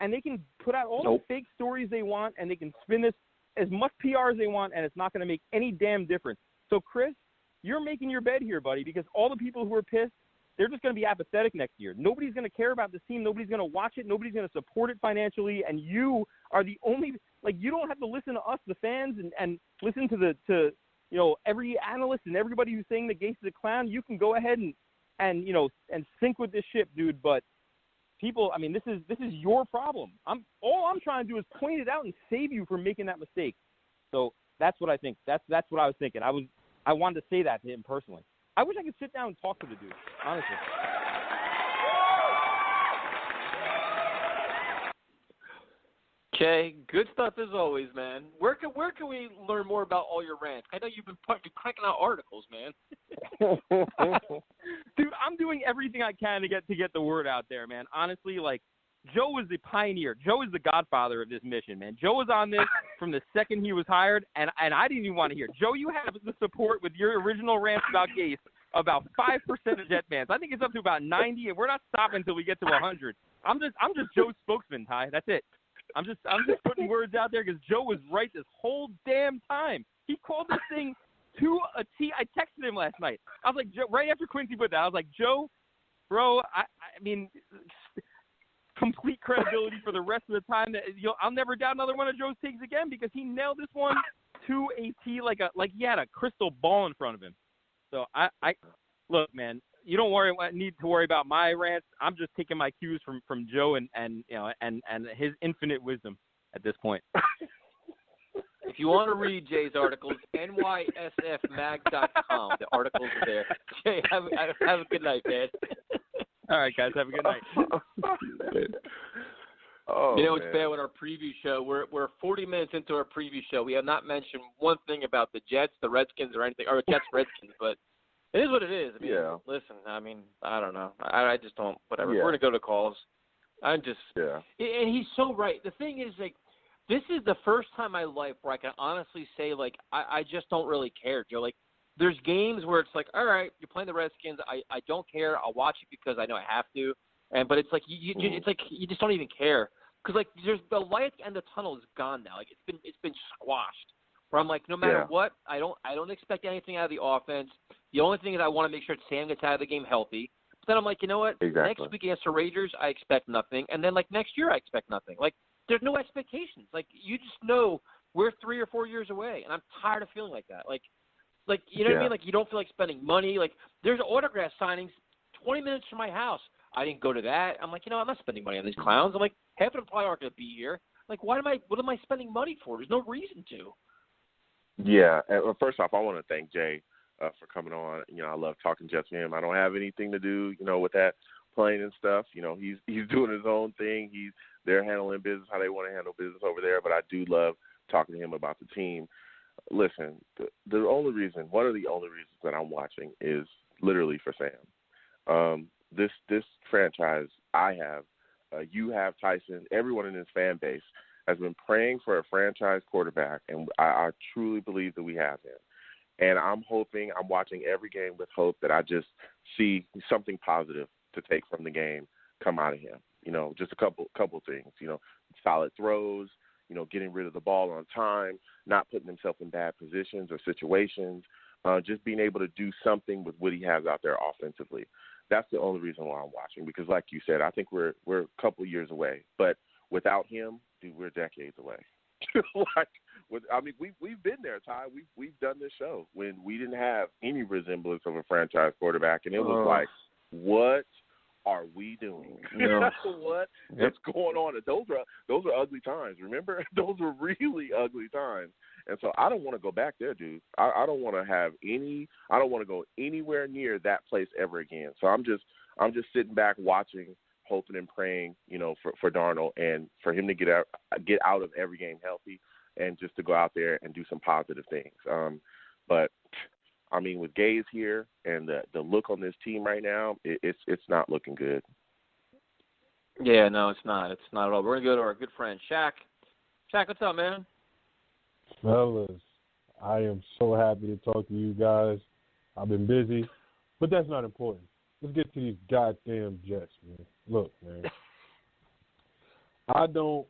and they can put out all the fake stories they want, and they can spin this as much PR as they want, and it's not going to make any damn difference. So, Chris, you're making your bed here, buddy, because all the people who are pissed, they're just going to be apathetic next year. Nobody's going to care about this team. Nobody's going to watch it. Nobody's going to support it financially, and you are the only – you don't have to listen to us, the fans, and listen to every analyst and everybody who's saying that Gase is a clown. You can go ahead and sink with this ship, dude. But people, I mean, this is your problem. All I'm trying to do is point it out and save you from making that mistake. So that's what I think. That's what I was thinking. I wanted to say that to him personally. I wish I could sit down and talk to the dude, honestly. Okay, good stuff as always, man. Where can we learn more about all your rants? I know you've been cranking out articles, man. Dude, I'm doing everything I can to get the word out there, man. Honestly, like, Joe was the pioneer. Joe is the godfather of this mission, man. Joe was on this from the second he was hired, and I didn't even want to hear it. Joe, you have the support with your original rants about Gase, about 5% of Jet fans. I think it's up to about 90, and we're not stopping until we get to 100. I'm just Joe's spokesman, Ty. That's it. I'm just putting words out there because Joe was right this whole damn time. He called this thing to a T. I texted him last night. I was like, Joe, right after Quincy put that, I was like, Joe, bro, I mean, complete credibility for the rest of the time. That I'll never doubt another one of Joe's takes again because he nailed this one to a T like he had a crystal ball in front of him. So I look, man, you don't need to worry about my rants. I'm just taking my cues from Joe and his infinite wisdom at this point. If you want to read Jay's articles, nysfmag.com. The articles are there. Jay, have a good night, man. All right, guys, have a good night. It's bad with our preview show. We're 40 minutes into our preview show. We have not mentioned one thing about the Jets, the Redskins, or anything, or Jets, Redskins, but it is what it is. I mean, Listen, I don't know. I just don't, whatever. Yeah. We're going to go to calls. And he's so right. The thing is, like, this is the first time in my life where I can honestly say, like, I just don't really care, Joe. Like, there's games where it's like, all right, you're playing the Redskins. I don't care. I'll watch it because I know I have to. But it's like it's like you just don't even care because like there's the light at the end of the tunnel is gone now. Like it's been squashed. Where I'm like, no matter what, I don't expect anything out of the offense. The only thing is I want to make sure Sam gets out of the game healthy. But then I'm like, you know what? Exactly. Next week against the Raiders, I expect nothing, and then like next year, I expect nothing. Like there's no expectations. Like you just know we're 3 or 4 years away, and I'm tired of feeling like that. Like you know what I mean? Like you don't feel like spending money. Like there's autograph signings 20 minutes from my house. I didn't go to that. I'm like, I'm not spending money on these clowns. I'm like, half of them probably aren't going to be here. Like, what am I spending money for? There's no reason to. Yeah. First off, I want to thank Jay for coming on. I love talking Jets to him. I don't have anything to do, with that playing and stuff. He's doing his own thing. They're handling business how they want to handle business over there. But I do love talking to him about the team. Listen, one of the only reasons that I'm watching is literally for Sam. This franchise, you have Tyson, everyone in this fan base has been praying for a franchise quarterback, and I truly believe that we have him. And I'm watching every game with hope that I just see something positive to take from the game come out of him. Just a couple things, solid throws, getting rid of the ball on time, not putting himself in bad positions or situations, just being able to do something with what he has out there offensively. That's the only reason why I'm watching because, like you said, I think we're a couple years away. But without him, dude, we're decades away. We've been there, Ty. We've done this show when we didn't have any resemblance of a franchise quarterback, and it was like, what are we doing? What's going on? Those are ugly times. Remember, those were really ugly times. And so I don't want to go back there, dude. I don't want to I don't want to go anywhere near that place ever again. So I'm just sitting back watching, hoping and praying, for Darnold and for him to get out of every game healthy and just to go out there and do some positive things. But I mean, with Gase here and the look on this team right now, it's not looking good. Yeah, no, it's not. It's not at all. We're gonna go to our good friend Shaq. Shaq, what's up, man? Fellas, I am so happy to talk to you guys. I've been busy, but that's not important. Let's get to these goddamn Jets, man. Look, man, I don't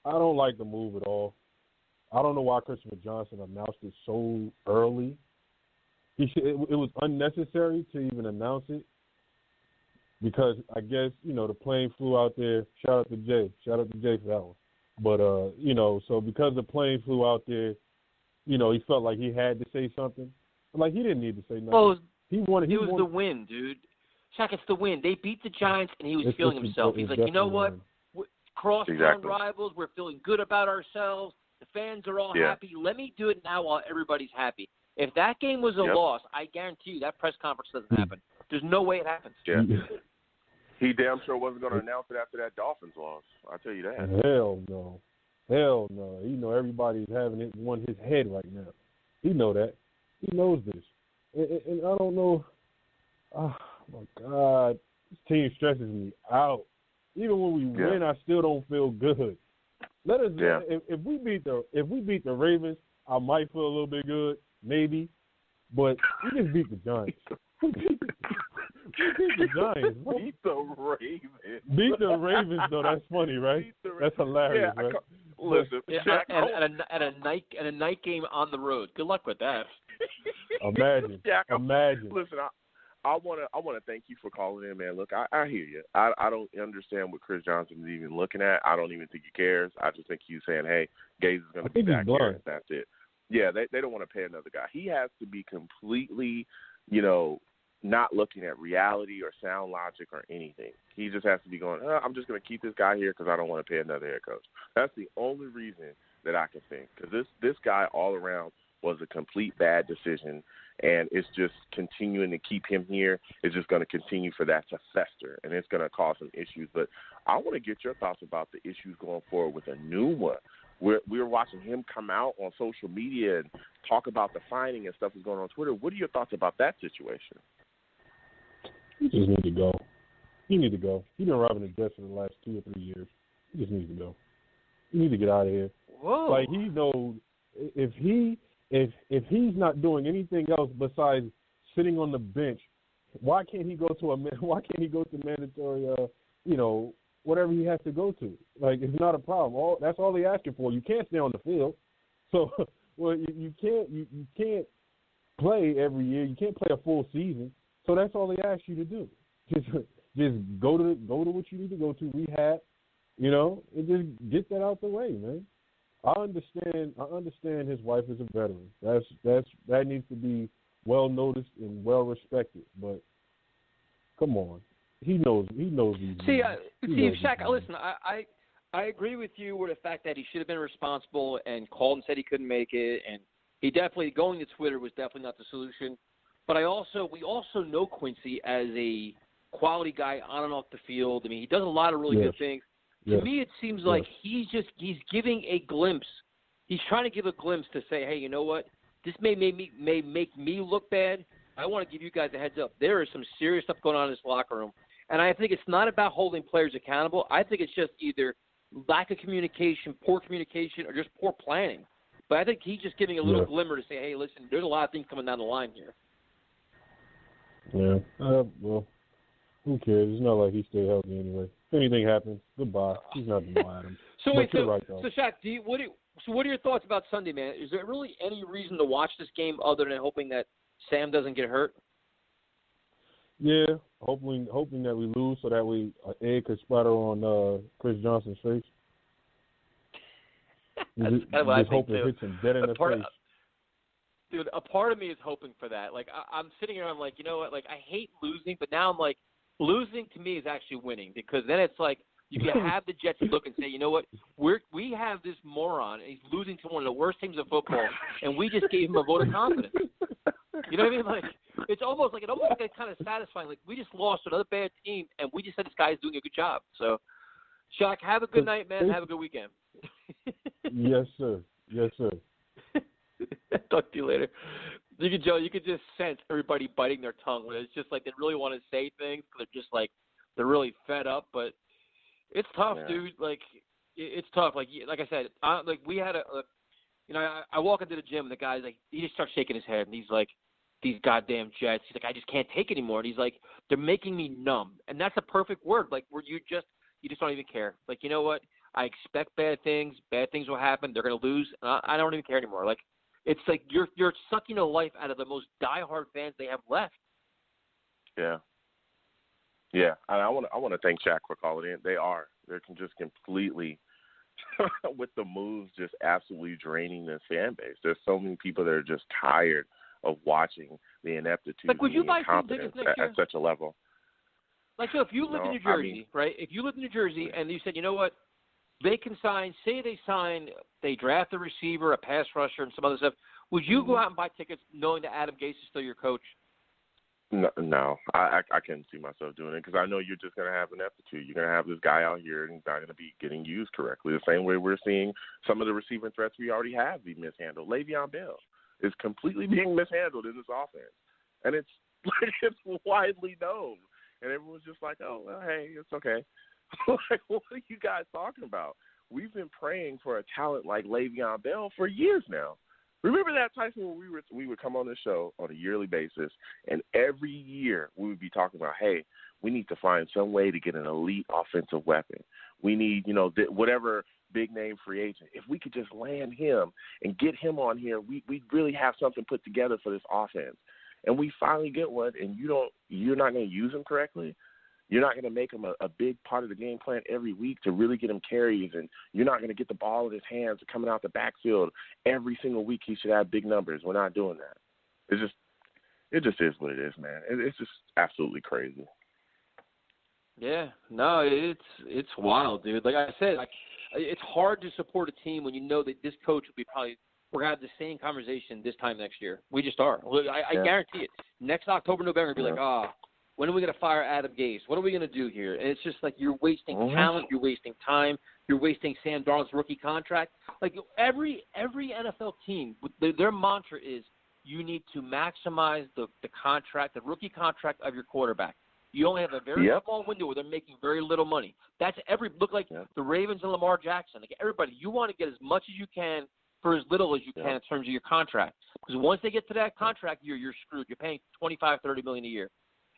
like the move at all. I don't know why Christopher Johnson announced it so early. It was unnecessary to even announce it because I guess, the plane flew out there. Shout out to Jay. Shout out to Jay for that one. But, so because the plane flew out there, he felt like he had to say something. Like, he didn't need to say nothing. Well, it was the win, dude. Shaq, it's the win. They beat the Giants, and he was feeling himself. He's like, you know what? Crosstown rivals, we're feeling good about ourselves. The fans are all happy. Let me do it now while everybody's happy. If that game was a loss, I guarantee you that press conference doesn't happen. There's no way it happens. Yeah. He damn sure wasn't going to announce it after that Dolphins loss. I'll tell you that. Hell no. Hell no. He know everybody's having it on his head right now. He know that. He knows this. And I don't know. Oh, my God. This team stresses me out. Even when we win, I still don't feel good. Let us. Yeah. If we beat the Ravens, I might feel a little bit good, maybe. But we just beat the Giants. We beat the Giants. Beat the Ravens. Beat the Ravens, though. That's funny, right? That's hilarious, right? Listen, Shaq, and a night game on the road. Good luck with that. Imagine. Imagine. Listen, I want to thank you for calling in, man. Look, I hear you. I don't understand what Chris Johnson is even looking at. I don't even think he cares. I just think he's saying, hey, Gase is going to be back here, and that's it. Yeah, they don't want to pay another guy. He has to be completely, not looking at reality or sound logic or anything. He just has to be going, I'm just going to keep this guy here because I don't want to pay another head coach. That's the only reason that I can think, because this guy all around was a complete bad decision, and it's just continuing to keep him here. It's just going to continue for that to fester, and it's going to cause some issues. But I want to get your thoughts about the issues going forward with Enunwa. We're watching him come out on social media and talk about the finding and stuff that's going on Twitter. What are your thoughts about that situation? He just needs to go. He's been robbing the Jets for the last 2 or 3 years. He just needs to go. He needs to get out of here. Whoa. Like, he knows if he's not doing anything else besides sitting on the bench, why can't he go to mandatory whatever he has to go to? Like, it's not a problem. That's all they're asking for. You can't stay on the field. So, you can't play every year. You can't play a full season. So that's all they ask you to do. Just go to what you need to go to, rehab, and just get that out the way, man. I understand his wife is a veteran. That needs to be well noticed and well respected. But come on, he knows these. Shaq. Listen, I agree with you with the fact that he should have been responsible and called and said he couldn't make it, and he definitely going to Twitter was definitely not the solution. But we also know Quincy as a quality guy on and off the field. I mean, he does a lot of really good things. To me, it seems like he's giving a glimpse. He's trying to give a glimpse to say, hey, you know what? This may make me look bad. I want to give you guys a heads up. There is some serious stuff going on in this locker room. And I think it's not about holding players accountable. I think it's just either lack of communication, poor communication, or just poor planning. But I think he's just giving a little glimmer to say, hey, listen, there's a lot of things coming down the line here. Yeah. Well, who cares? It's not like he stay healthy anyway. If anything happens, goodbye. He's not the Adam. So Shaq, what are your thoughts about Sunday, man? Is there really any reason to watch this game other than hoping that Sam doesn't get hurt? Yeah, hoping that we lose so that we egg could splatter on Chris Johnson's face. That's kind of what I think hoping too. It hits him dead in the face. Dude, a part of me is hoping for that. Like, I'm sitting here, I'm like, you know what? Like, I hate losing, but now I'm like, losing to me is actually winning, because then it's like you can have the Jets look and say, you know what? We have this moron, and he's losing to one of the worst teams of football, and we just gave him a vote of confidence. You know what I mean? Like, it almost gets kind of satisfying. Like, we just lost to another bad team, and we just said this guy's doing a good job. So, Shaq, have a good night, man. Have a good weekend. Yes, sir. Yes, sir. Talk to you later. You could just sense everybody biting their tongue when it's just like they really want to say things because they're just like they're really fed up. But it's tough, dude. Like it's tough. Like I said, we had I walk into the gym and the guy's like, he just starts shaking his head and he's like, these goddamn Jets. He's like, I just can't take it anymore. And he's like, they're making me numb. And that's a perfect word. Like where you just don't even care. Like, you know what? I expect bad things. Bad things will happen. They're going to lose. And I don't even care anymore. Like, it's like you're sucking the life out of the most diehard fans they have left. Yeah. Yeah. And I want to thank Shaq for calling in. They're just completely with the moves, just absolutely draining this fan base. There's so many people that are just tired of watching the ineptitude like, would you and buy incompetence at such a level. Like, so if you lived in New Jersey, right? If you lived in New Jersey and you said, you know what, they can sign, they draft a receiver, a pass rusher, and some other stuff, would you go out and buy tickets knowing that Adam Gase is still your coach? No, I can't see myself doing it because I know you're just going to have an aptitude. You're going to have this guy out here and he's not going to be getting used correctly. The same way we're seeing some of the receiving threats we already have be mishandled. Le'Veon Bell is completely being mishandled in this offense, and it's widely known. And everyone's just like, oh, well, hey, it's okay. Like, what are you guys talking about? We've been praying for a talent like Le'Veon Bell for years now. Remember that, Tyson, when we would come on this show on a yearly basis, and every year we would be talking about, hey, we need to find some way to get an elite offensive weapon. We need, whatever big-name free agent. If we could just land him and get him on here, we'd really have something put together for this offense. And we finally get one, and you're not going to use him correctly. You're not going to make him a big part of the game plan every week to really get him carries, and you're not going to get the ball in his hands coming out the backfield every single week. He should have big numbers. We're not doing that. It just is what it is, man. It's just absolutely crazy. Yeah, no, it's wild, dude. Like I said, it's hard to support a team when you know that this coach will be we're going to have the same conversation this time next year. We just are. I guarantee it. Next October, November, we'll be like, when are we going to fire Adam Gase? What are we going to do here? And it's just like you're wasting talent, you're wasting time, you're wasting Sam Darnold's rookie contract. Like every NFL team, their mantra is you need to maximize the contract, the rookie contract of your quarterback. You only have a very small window where they're making very little money. That's look like the Ravens and Lamar Jackson. Like everybody, you want to get as much as you can for as little as you can in terms of your contract. Because once they get to that contract year, you're screwed. You're paying $25-30 million a year.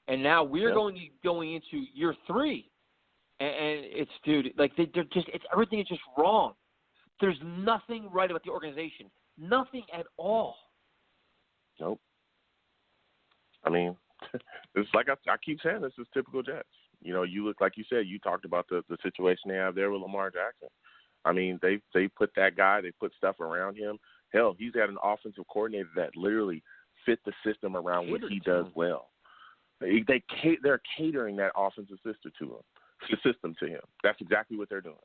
And now we're going into year 3, and it's, dude, like everything is just wrong. There's nothing right about the organization, nothing at all. Nope. I mean, it's like I keep saying, this is typical Jets. You look like you said. You talked about the situation they have there with Lamar Jackson. I mean, they put that guy, they put stuff around him. Hell, he's got an offensive coordinator that literally fit the system around what he does well. They're catering that offensive system to him. That's exactly what they're doing.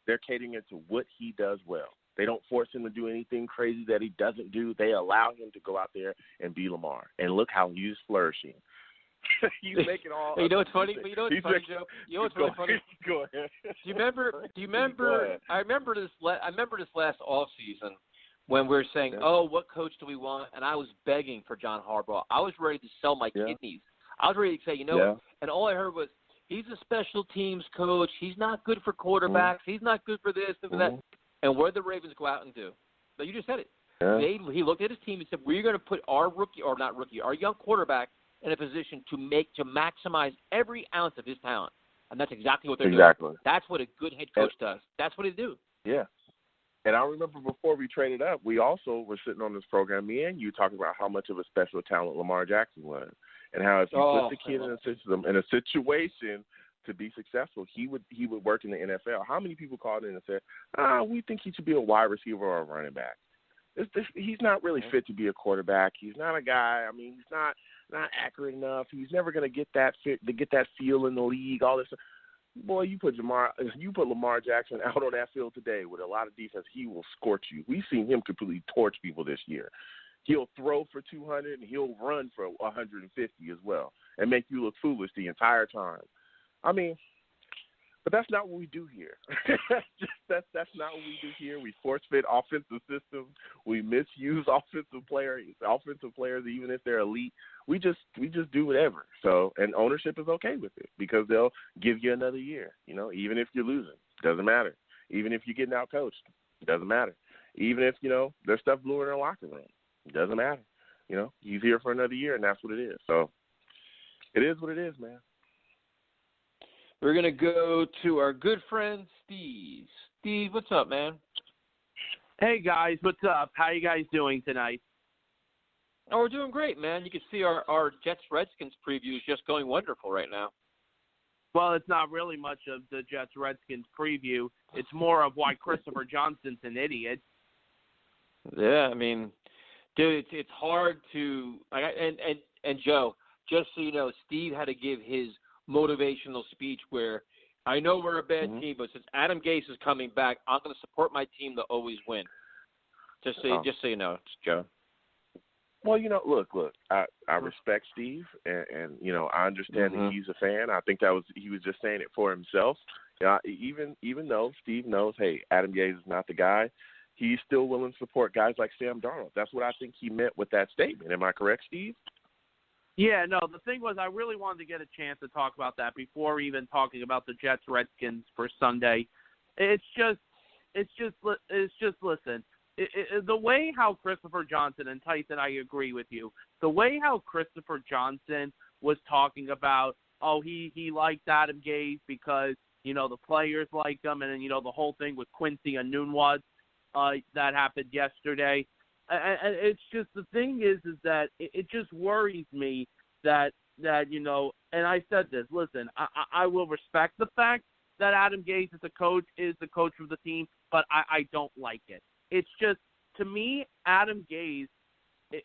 They're catering it to what he does well. They don't force him to do anything crazy that he doesn't do. They allow him to go out there and be Lamar. And look how he's flourishing. He's making all. You know what's funny? Joe? You know what's really funny? Go ahead. Do you remember? I remember this last offseason when we were saying, what coach do we want? And I was begging for John Harbaugh. I was ready to sell my kidneys. I was ready to say, and all I heard was, he's a special teams coach. He's not good for quarterbacks. He's not good for this and for that. And what did the Ravens go out and do? But you just said it. Yeah. He looked at his team and said, we're going to put our our young quarterback in a position to maximize every ounce of his talent. And that's exactly what they're doing. That's what a good head coach does. That's what they do. Yeah. And I remember before we traded up, we also were sitting on this program, me and you, talking about how much of a special talent Lamar Jackson was. And how if you put the kid in a situation to be successful, he would work in the NFL. How many people called in and said, we think he should be a wide receiver or a running back? He's not really fit to be a quarterback. He's not a guy. I mean, he's not accurate enough. He's never going to get that feel in the league. All this. Boy, you put Lamar Jackson out on that field today with a lot of defense, he will scorch you. We've seen him completely torch people this year. He'll throw for 200 and he'll run for 150 as well and make you look foolish the entire time. I mean, but that's not what we do here. that's not what we do here. We force fit offensive systems. We misuse offensive players, even if they're elite. We just do whatever. So, and ownership is okay with it because they'll give you another year. Even if you're losing, doesn't matter. Even if you're getting out coached, doesn't matter. Even if there's stuff blue in their locker room. It doesn't matter. He's here for another year, and that's what it is. So it is what it is, man. We're going to go to our good friend, Steve. Steve, what's up, man? Hey, guys. What's up? How you guys doing tonight? Oh, we're doing great, man. You can see our Jets-Redskins preview is just going wonderful right now. Well, it's not really much of the Jets-Redskins preview. It's more of why Christopher Johnson's an idiot. Yeah, I mean, dude, it's hard to and Joe, just so you know, Steve had to give his motivational speech where I know we're a bad team, but since Adam Gase is coming back, I'm going to support my team to always win. Just so you know, Joe. Well, look, I respect Steve, and I understand that he's a fan. I think he was just saying it for himself. Even though Steve knows, hey, Adam Gase is not the guy, he's still willing to support guys like Sam Darnold. That's what I think he meant with that statement. Am I correct, Steve? Yeah, no, the thing was I really wanted to get a chance to talk about that before even talking about the Jets-Redskins for Sunday. It's just listen, the way how Christopher Johnson, and Tyson, I agree with you, the way how Christopher Johnson was talking about, he liked Adam Gase because, the players liked him, and then, the whole thing with Quincy Enunwa that happened yesterday. And it's just, the thing is that it just worries me that and I said this, listen, I will respect the fact that Adam Gase is the coach of the team, but I don't like it. It's just, to me, Adam Gase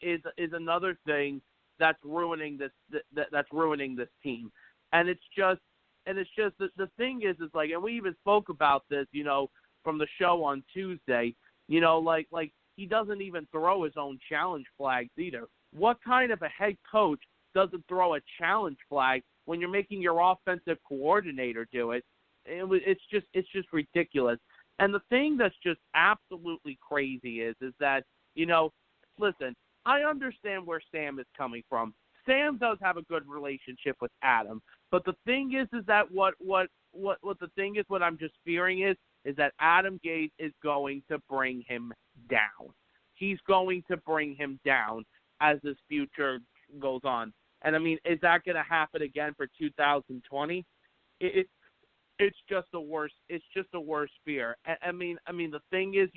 is another thing that's ruining this team. And it's just the thing is like, and we even spoke about this, from the show on Tuesday, like he doesn't even throw his own challenge flags either. What kind of a head coach doesn't throw a challenge flag when you're making your offensive coordinator do it? It's just ridiculous. And the thing that's just absolutely crazy is that, listen, I understand where Sam is coming from. Sam does have a good relationship with Adam, but the thing is that what I'm just fearing is that Adam Gase is going to bring him down. He's going to bring him down as this future goes on. And I mean, is that going to happen again for 2020? It's just a worse fear. I mean, the thing is,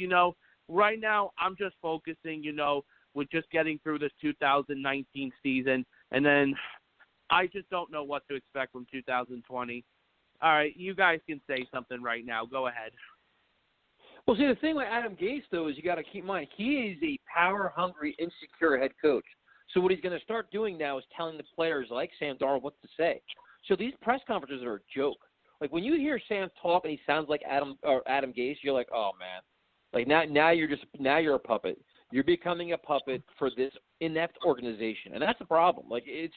right now I'm just focusing, with just getting through this 2019 season, and then I just don't know what to expect from 2020. All right, you guys can say something right now. Go ahead. Well, see, the thing with Adam Gase, though, is you got to keep in mind, he is a power-hungry, insecure head coach. So what he's going to start doing now is telling the players like Sam Darnold what to say. So these press conferences are a joke. Like, when you hear Sam talk and he sounds like Adam Gase, you're like, oh, man. Like, now you're a puppet. You're becoming a puppet for this inept organization. And that's the problem. Like, it's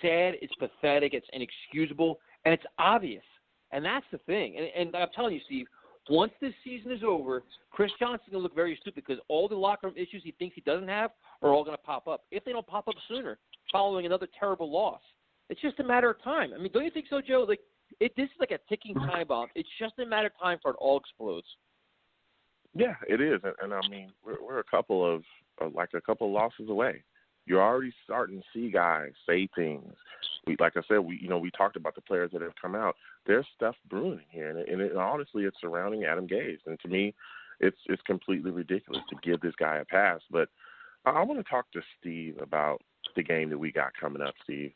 sad, it's pathetic, it's inexcusable, and it's obvious. And that's the thing. And I'm telling you, Steve, once this season is over, Chris Johnson's going to look very stupid because all the locker room issues he thinks he doesn't have are all going to pop up. If they don't pop up sooner, following another terrible loss. It's just a matter of time. I mean, don't you think so, Joe? Like, this is like a ticking time bomb. It's just a matter of time for it all explodes. Yeah, it is. And I mean, we're a couple of losses away. You're already starting to see guys say things. Like I said, we talked about the players that have come out. There's stuff brewing here, and honestly, it's surrounding Adam Gase. And to me, it's completely ridiculous to give this guy a pass. But I want to talk to Steve about the game that we got coming up, Steve.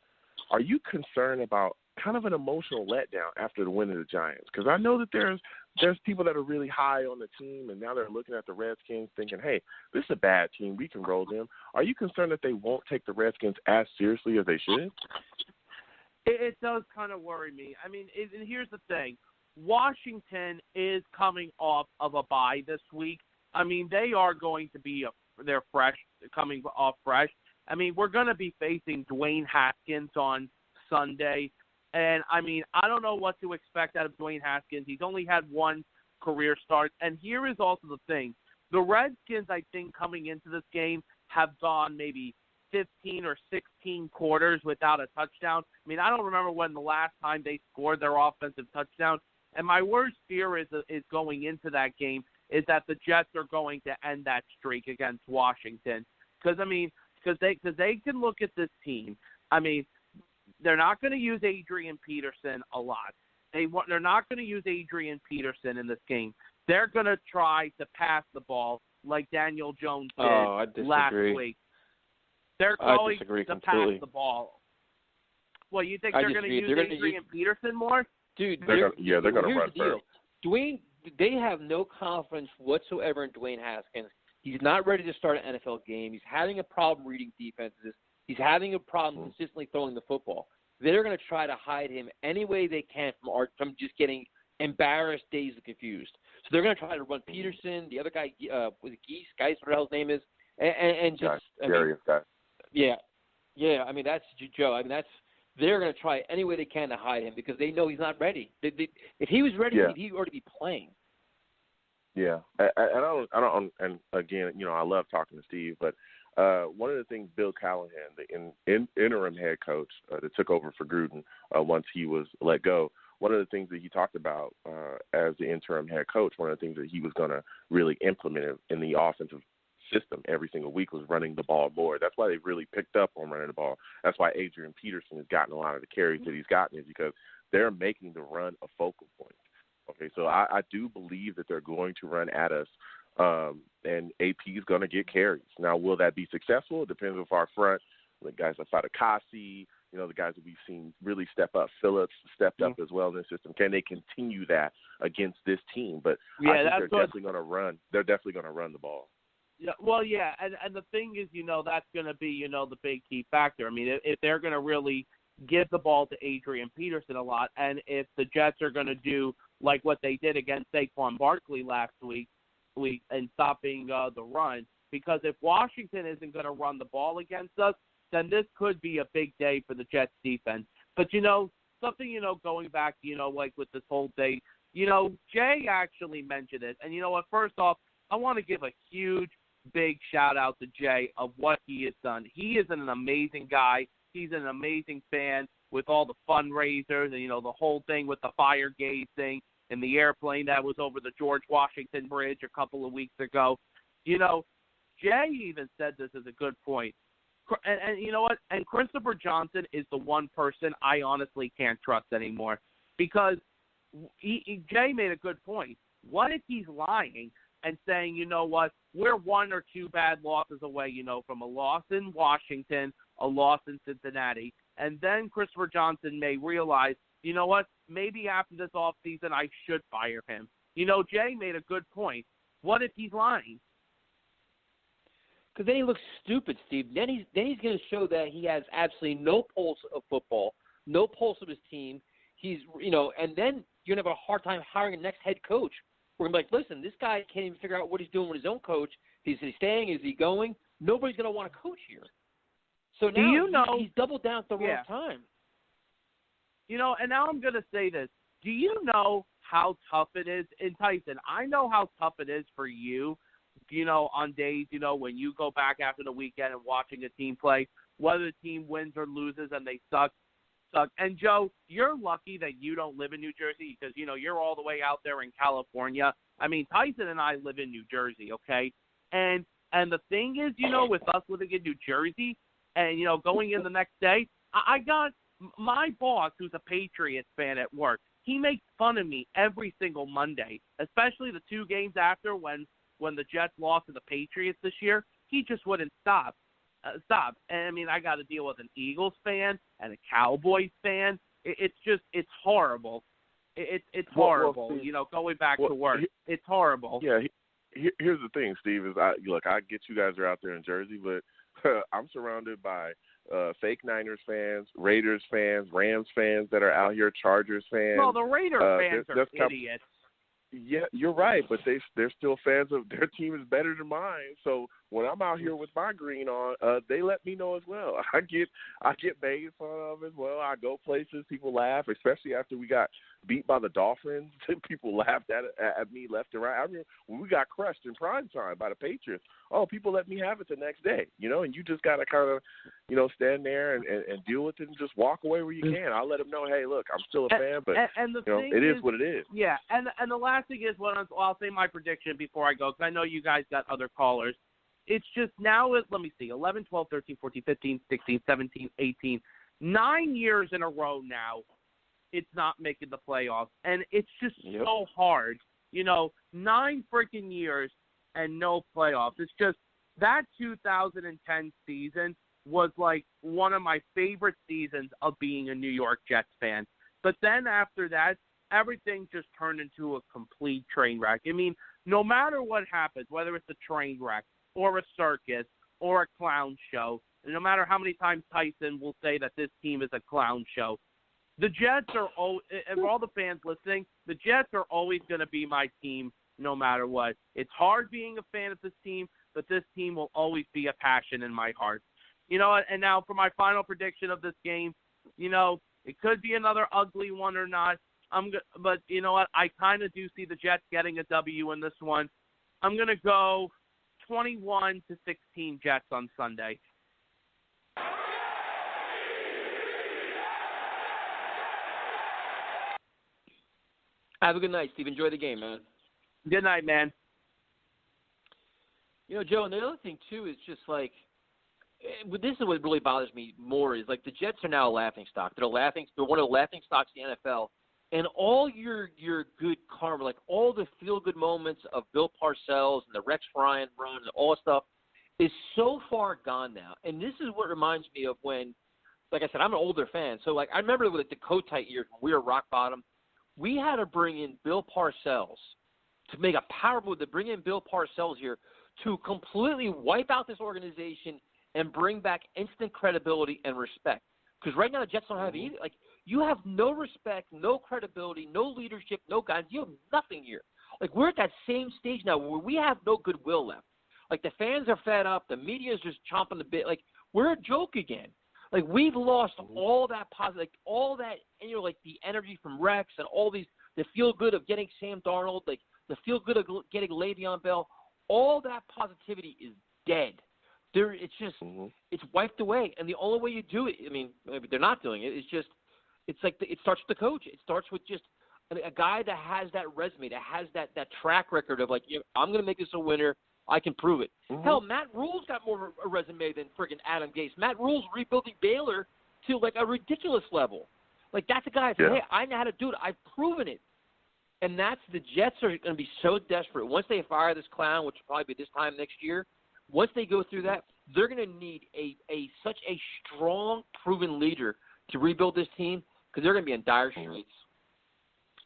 Are you concerned about kind of an emotional letdown after the win of the Giants? Because I know that there's people that are really high on the team, and now they're looking at the Redskins thinking, hey, this is a bad team. We can roll them. Are you concerned that they won't take the Redskins as seriously as they should? It does kind of worry me. I mean, and here's the thing. Washington is coming off of a bye this week. I mean, they are going to be they're fresh, coming off fresh. I mean, we're going to be facing Dwayne Haskins on Sunday. And, I mean, I don't know what to expect out of Dwayne Haskins. He's only had one career start. And here is also the thing. The Redskins, I think, coming into this game have gone maybe 15 or 16 quarters without a touchdown. I mean, I don't remember when the last time they scored their offensive touchdown. And my worst fear is going into that game is that the Jets are going to end that streak against Washington. Because they can look at this team. I mean, they're not going to use Adrian Peterson a lot. They're not going to use Adrian Peterson in this game. They're going to try to pass the ball like Daniel Jones did last week. They're going to pass the ball. Well, you think they're going to use Adrian Peterson more? Dude, they're going to run first. Dwayne, they have no confidence whatsoever in Dwayne Haskins. He's not ready to start an NFL game. He's having a problem reading defenses. He's having a problem consistently throwing the football. They're going to try to hide him any way they can from just getting embarrassed, dazed, and confused. So they're going to try to run Peterson, the other guy, was it Gase, whatever the hell his name is. and just yeah. I mean, that's Joe. I mean, they're going to try any way they can to hide him because they know he's not ready. If he was ready, he'd already be playing. Yeah, and I don't, and again, I love talking to Steve, but one of the things Bill Callahan, the interim head coach that took over for Gruden once he was let go, one of the things that he talked about as the interim head coach, one of the things that he was going to really implement in the offensive system every single week was running the ball more. That's why they really picked up on running the ball. That's why Adrian Peterson has gotten a lot of the carries that he's gotten, is because they're making the run a focal point. Okay, so I do believe that they're going to run at us, and AP is going to get carries. Now, will that be successful? It depends on our front. The guys like Fatukasi, the guys that we've seen really step up. Phillips stepped up as well in the system. Can they continue that against this team? But I think they're definitely going to run. They're definitely going to run the ball. Yeah, well, yeah, and the thing is, that's going to be, the big key factor. I mean, if they're going to really give the ball to Adrian Peterson a lot, and if the Jets are going to do like what they did against Saquon Barkley last week and stopping the run, because if Washington isn't going to run the ball against us, then this could be a big day for the Jets defense. But, something, going back, like with this whole thing, Jay actually mentioned it. And, first off, I want to give a huge, big shout-out to Jay of what he has done. He is an amazing guy. He's an amazing fan with all the fundraisers and, the whole thing with the Firegate thing and the airplane that was over the George Washington Bridge a couple of weeks ago. Jay even said this as a good point. And you know what? And Christopher Johnson is the one person I honestly can't trust anymore, because Jay made a good point. What if he's lying and saying, you know what, we're one or two bad losses away, from a loss in Washington, a loss in Cincinnati, and then Christopher Johnson may realize, you know what, maybe after this offseason I should fire him. Jay made a good point. What if he's lying? Because then he looks stupid, Steve. Then he's going to show that he has absolutely no pulse of football, no pulse of his team. He's, and then you're going to have a hard time hiring a next head coach. We're going to be like, listen, this guy can't even figure out what he's doing with his own coach. Is he staying? Is he going? Nobody's going to want to coach here. So now he's doubled down at the wrong time. And now I'm going to say this. Do you know how tough it is? And Tyson, I know how tough it is for you, on days, when you go back after the weekend and watching a team play, whether the team wins or loses and they suck. And, Joe, you're lucky that you don't live in New Jersey because, you're all the way out there in California. I mean, Tyson and I live in New Jersey, okay? And the thing is, with us living in New Jersey and, going in the next day, I got my boss, who's a Patriots fan at work. He makes fun of me every single Monday, especially the two games after when the Jets lost to the Patriots this year. He just wouldn't stop. And, I mean, I got to deal with an Eagles fan and a Cowboys fan. It's horrible. It's horrible, going back to work. It's horrible. Yeah, here's the thing, Steve, is I get you guys are out there in Jersey, but I'm surrounded by fake Niners fans, Raiders fans, Rams fans that are out here, Chargers fans. Well, the Raiders fans are idiots. Yeah, you're right, but they're still fans of their team is better than mine. So when I'm out here with my green on, they let me know as well. I get made fun of as well. I go places, people laugh, especially after we got beat by the Dolphins. People laughed at me left and right. I mean, when we got crushed in prime time by the Patriots, people let me have it the next day, and you just got to kind of, stand there and deal with it and just walk away where you can. I'll let them know, hey, look, I'm still a fan, but it is what it is. Yeah, and the last thing is, I'll say my prediction before I go, because I know you guys got other callers. It's just now, let me see, 11, 12, 13, 14, 15, 16, 17, 18, 9 years in a row now, it's not making the playoffs. And it's just so hard. 9 freaking years and no playoffs. It's just that 2010 season was like one of my favorite seasons of being a New York Jets fan. But then after that, everything just turned into a complete train wreck. I mean, no matter what happens, whether it's a train wreck or a circus or a clown show, and no matter how many times Tyson will say that this team is a clown show, the Jets are and for all the fans listening, the Jets are always going to be my team no matter what. It's hard being a fan of this team, but this team will always be a passion in my heart. You know what? And now for my final prediction of this game, you know, it could be another ugly one or not. But you know what? I kind of do see the Jets getting a W in this one. I'm going to go 21-16 Jets on Sunday. Have a good night, Steve. Enjoy the game, man. Good night, man. You know, Joe, and the other thing, too, is just like, this is what really bothers me more is, like, the Jets are now a laughingstock. They're one of the laughingstocks in the NFL. And all your good karma, like all the feel-good moments of Bill Parcells and the Rex Ryan run and all that stuff is so far gone now. And this is what reminds me of when, like I said, I'm an older fan. So, like, I remember with the Kotite years when we were rock bottom, we had to bring in Bill Parcells to make a power move to bring in Bill Parcells here to completely wipe out this organization and bring back instant credibility and respect. Because right now the Jets don't have either. Like, you have no respect, no credibility, no leadership, no guidance. You have nothing here. Like, we're at that same stage now where we have no goodwill left. Like, the fans are fed up. The media is just chomping the bit. Like, we're a joke again. Like, we've lost all that positive, like, all that, you know, like, the energy from Rex and all these, the feel-good of getting Sam Darnold, like, the feel-good of getting Le'Veon Bell. All that positivity is dead. It's just, it's wiped away. And the only way you do it, I mean, maybe they're not doing it, it's just, it's like, it starts with the coach. It starts with just a guy that has that resume, that has that track record of, like, you know, I'm going to make this a winner. I can prove it. Hell, Matt Rule's got more of a resume than friggin' Adam Gase. Matt Rule's rebuilding Baylor to, like, a ridiculous level. Like, that's a guy that said, hey, I know how to do it. I've proven it. And the Jets are going to be so desperate. Once they fire this clown, which will probably be this time next year, once they go through that, they're going to need such a strong, proven leader to rebuild this team because they're going to be in dire straits.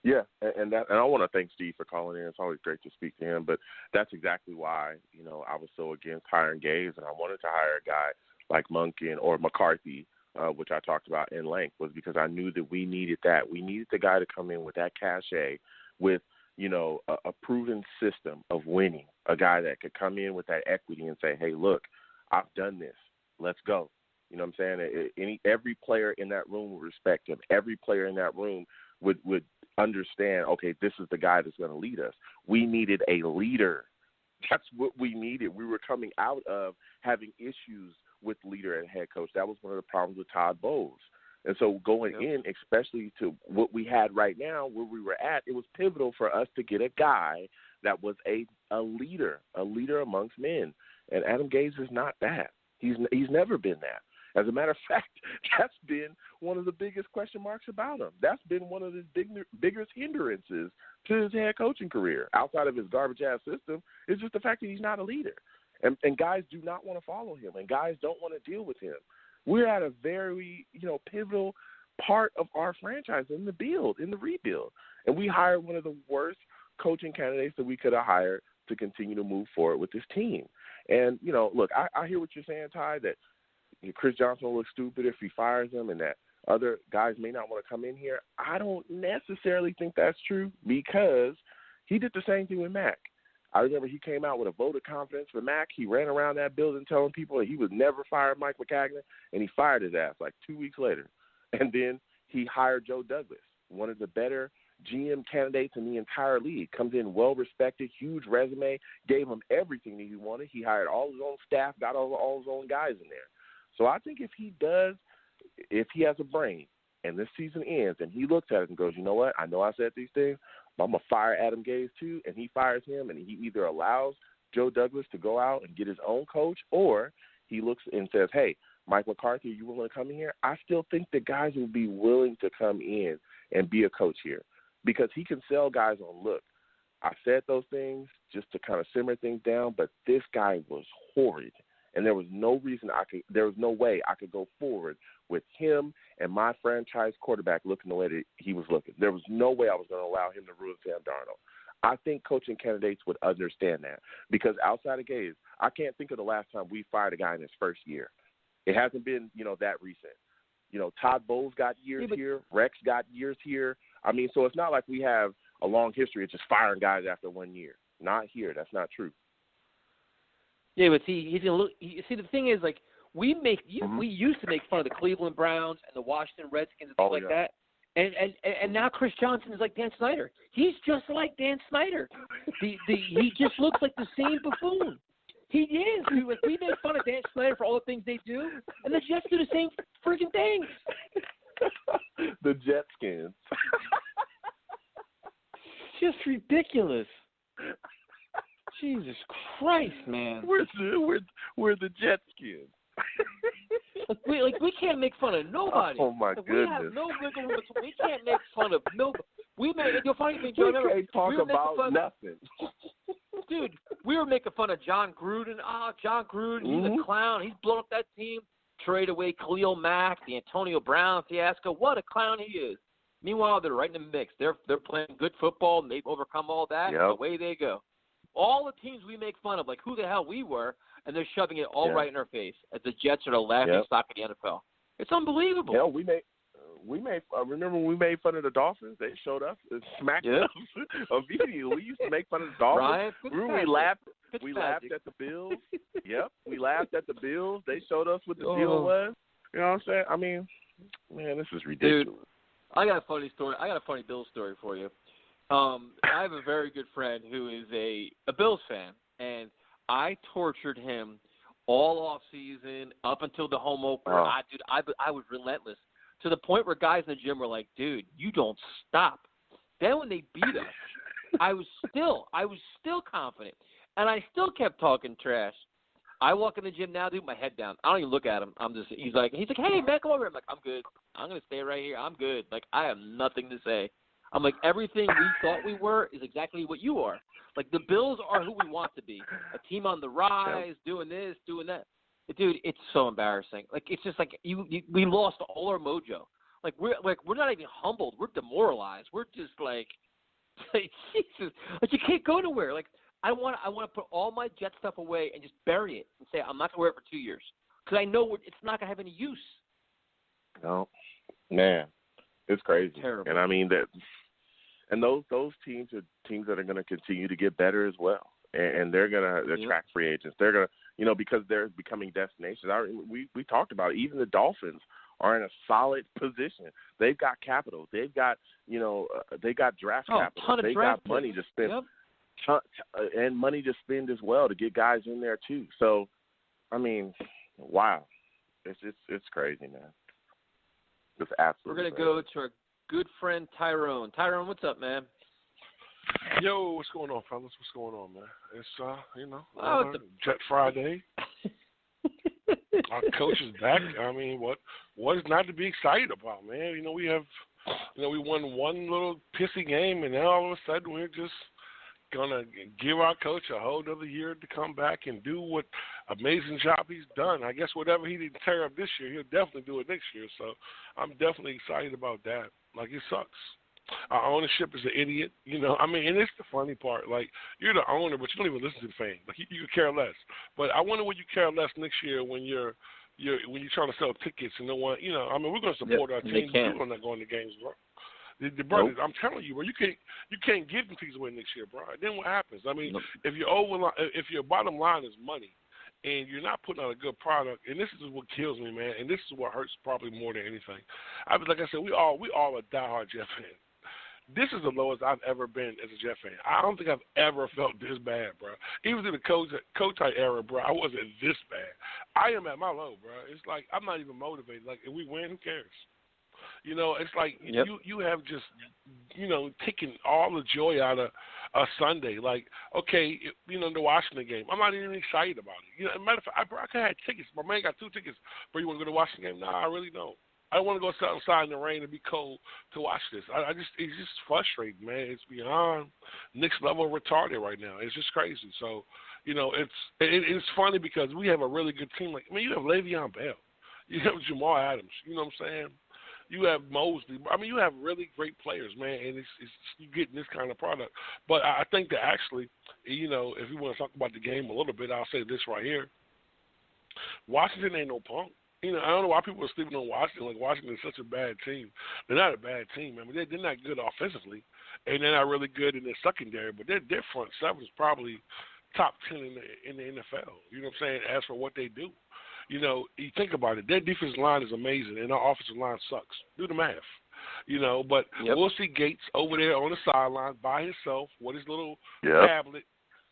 Yeah, and I want to thank Steve for calling in. It's always great to speak to him, but that's exactly why, you know, I was so against hiring Gase, and I wanted to hire a guy like Monken or McCarthy, which I talked about in length, was because I knew that we needed that. We needed the guy to come in with that cachet, with, you know, a proven system of winning, a guy that could come in with that equity and say, hey, look, I've done this. Let's go. You know what I'm saying? Every player in that room would respect him. Every player in that room would understand, okay, this is the guy that's going to lead us. We needed a leader. That's what we needed. We were coming out of having issues with leader and head coach. That was one of the problems with Todd Bowles. And so going in, especially to what we had right now, where we were at, it was pivotal for us to get a guy that was a leader amongst men. And Adam Gase is not that. He's never been that. As a matter of fact, that's been one of the biggest question marks about him. That's been one of the biggest hindrances to his head coaching career, outside of his garbage-ass system, is just the fact that he's not a leader. And guys do not want to follow him, and guys don't want to deal with him. We're at a very, you know, pivotal part of our franchise in the rebuild. And we hired one of the worst coaching candidates that we could have hired to continue to move forward with this team. And, you know, look, I hear what you're saying, Ty, that Chris Johnson will look stupid if he fires him and that other guys may not want to come in here. I don't necessarily think that's true because he did the same thing with Mac. I remember he came out with a vote of confidence for Mac. He ran around that building telling people that he would never fire Mike McCagnon, and he fired his ass like 2 weeks later. And then he hired Joe Douglas, one of the better GM candidates in the entire league. Comes in well-respected, huge resume, gave him everything that he wanted. He hired all his own staff, got all his own guys in there. So I think if he has a brain and this season ends and he looks at it and goes, you know what, I know I said these things, but I'm going to fire Adam Gase too, and he fires him and he either allows Joe Douglas to go out and get his own coach or he looks and says, hey, Mike McCarthy, you willing to come in here? I still think the guys will be willing to come in and be a coach here because he can sell guys on, look, I said those things just to kind of simmer things down, but this guy was horrid. And there was no way I could go forward with him and my franchise quarterback looking the way that he was looking. There was no way I was going to allow him to ruin Sam Darnold. I think coaching candidates would understand that because outside of Gase, I can't think of the last time we fired a guy in his first year. It hasn't been, you know, that recent. You know, Todd Bowles got years here. Rex got years here. I mean, so it's not like we have a long history of just firing guys after 1 year. Not here. That's not true. Yeah, but see, he's gonna look. See, the thing is, like, we used to make fun of the Cleveland Browns and the Washington Redskins and things like that. And now Chris Johnson is like Dan Snyder. He's just like Dan Snyder. He just looks like the same buffoon. He is. We make fun of Dan Snyder for all the things they do, and the Jets do the same freaking things. The Jetskins. Just ridiculous. Jesus Christ, man. We're the Jetskins. We can't make fun of nobody. Oh my goodness. We have no wiggle room. We can't make fun of nobody. You'll find me, Joe. We can't talk about nothing. Dude, we were making fun of John Gruden. John Gruden, he's a clown. He's blown up that team. Trade away Khalil Mack, the Antonio Brown fiasco. What a clown he is. Meanwhile, they're right in the mix. They're playing good football, and they've overcome all that. Yep. And away they go. All the teams we make fun of, like who the hell we were, and they're shoving it all right in our face as the Jets are the laughing stock of the NFL. It's unbelievable. Yeah, we made. Remember when we made fun of the Dolphins? They showed up and smacked us immediately. We used to make fun of the Dolphins. We laughed at the Bills. Yep, we laughed at the Bills. They showed us what the deal was. You know what I'm saying? I mean, man, this is ridiculous. Dude, I got a funny story. I got a funny Bills story for you. I have a very good friend who is a Bills fan, and I tortured him all off season up until the home opener. I was relentless to the point where guys in the gym were like, "Dude, you don't stop." Then when they beat us, I was still confident, and I still kept talking trash. I walk in the gym now, dude, my head down. I don't even look at him. He's like, "Hey man, come over." I'm like, "I'm good. I'm gonna stay right here. I'm good. Like I have nothing to say." I'm like, everything we thought we were is exactly what you are. Like, the Bills are who we want to be. A team on the rise, doing this, doing that. Dude, it's so embarrassing. Like, it's just like we lost all our mojo. Like, we're not even humbled. We're demoralized. We're just like Jesus. Like, you can't go nowhere. Like, I want to put all my Jet stuff away and just bury it and say I'm not going to wear it for 2 years because I know it's not going to have any use. No, man, it's crazy. Terrible. And I mean that. And those teams are teams that are going to continue to get better as well, and they're going to attract free agents. They're going to, because they're becoming destinations. We talked about it. Even the Dolphins are in a solid position. They've got capital. They've got they got draft capital. They got money to spend, and money to spend as well to get guys in there too. So, I mean, wow, it's crazy, man. It's absolutely. We're going to go to our good friend Tyrone. Tyrone, what's up, man? Yo, what's going on, fellas? What's going on, man? It's Jet Friday. Our coach is back. I mean, what is not to be excited about, man? We won one little pissy game, and now all of a sudden we're just gonna give our coach a whole other year to come back and do what amazing job he's done. I guess whatever he didn't tear up this year, he'll definitely do it next year. So I'm definitely excited about that. Like, it sucks. Our ownership is an idiot, I mean, and it's the funny part. Like, you're the owner, but you don't even listen to the fans. Like, you could care less. But I wonder when you care less next year when you're trying to sell tickets and no one, I mean, we're going to support our team. We're not going to games, bro. The brothers, I'm telling you, bro, you can't give them tickets away next year, bro. Then what happens? I mean, if your bottom line is money, and you're not putting out a good product, and this is what kills me, man, and this is what hurts probably more than anything. Like I said, we all are diehard Jet fans. This is the lowest I've ever been as a Jet fan. I don't think I've ever felt this bad, bro. Even in the coach era, bro, I wasn't this bad. I am at my low, bro. It's like I'm not even motivated. Like, if we win, who cares? It's like you have just, taken all the joy out of a Sunday. Like, okay, the Washington game, I'm not even excited about it. Matter of fact, I could have had tickets. My man got 2 tickets. Bro, you want to go to the Washington game? Nah, I really don't. I don't want to go sit outside in the rain and be cold to watch this. It's just frustrating, man. It's beyond next level retarded right now. It's just crazy. So, it's funny because we have a really good team. Like, I mean, you have Le'Veon Bell. You have Jamal Adams. You know what I'm saying? You have Mosley. I mean, you have really great players, man, and it's you getting this kind of product. But I think that actually, if you want to talk about the game a little bit, I'll say this right here. Washington ain't no punk. I don't know why people are sleeping on Washington. Like, Washington is such a bad team. They're not a bad team. I mean, they're not good offensively, and they're not really good in their secondary. But their front seven is probably top 10 in the NFL. You know what I'm saying? As for what they do. You know, you think about it. Their defensive line is amazing, and our offensive line sucks. Do the math. You know, but we'll see Gates over there on the sideline by himself with his little tablet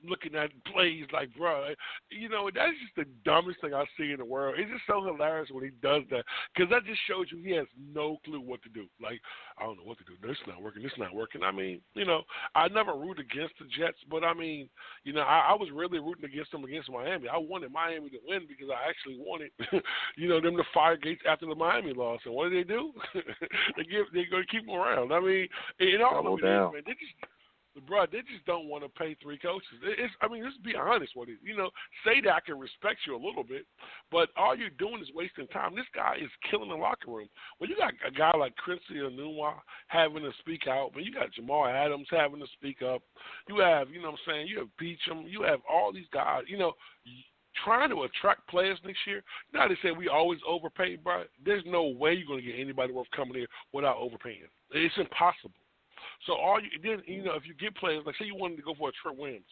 looking at plays like, bro, you know, that's just the dumbest thing I see in the world. It's just so hilarious when he does that because that just shows you he has no clue what to do. Like, I don't know what to do. This not working. This not working. I mean, you know, I never root against the Jets, but I mean, you know, I was really rooting against them against Miami. I wanted Miami to win because I actually wanted, you know, them to fire Gates after the Miami loss. And what do? They're going to keep him around. I mean, and all of it is, man, bro, they just don't want to pay three coaches. I mean, let's be honest with it. You know, say that I can respect you a little bit, but all you're doing is wasting time. This guy is killing the locker room. When you got a guy like Quincy Enunwa having to speak out, when you got Jamal Adams having to speak up, you have, you know what I'm saying, you have Beachum, you have all these guys, you know, trying to attract players next year. You know how they say we always overpay, bro? There's no way you're going to get anybody worth coming here without overpaying. It's impossible. So you know, if you get players, like say you wanted to go for a Trent Williams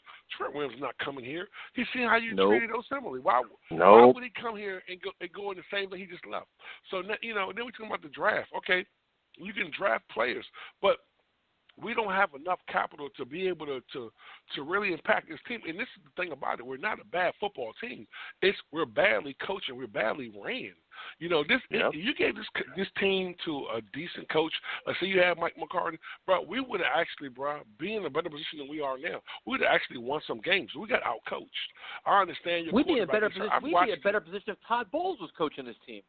is not coming here. He's seen how you treated Osemele. Why would he come here and go in the same way he just left? So, you know, then we talk about the draft. Okay, you can draft players, but we don't have enough capital to be able to really impact this team. And this is the thing about it. We're not a bad football team. We're badly coached and we're badly ran. You know, you gave this team to a decent coach. Let's say you have Mike McCarthy, bro. We would have actually, bro, be in a better position than we are now. We would have actually won some games. We got out coached. I understand your. We'd be in a better position. We'd be in a better position if Todd Bowles was coaching this team.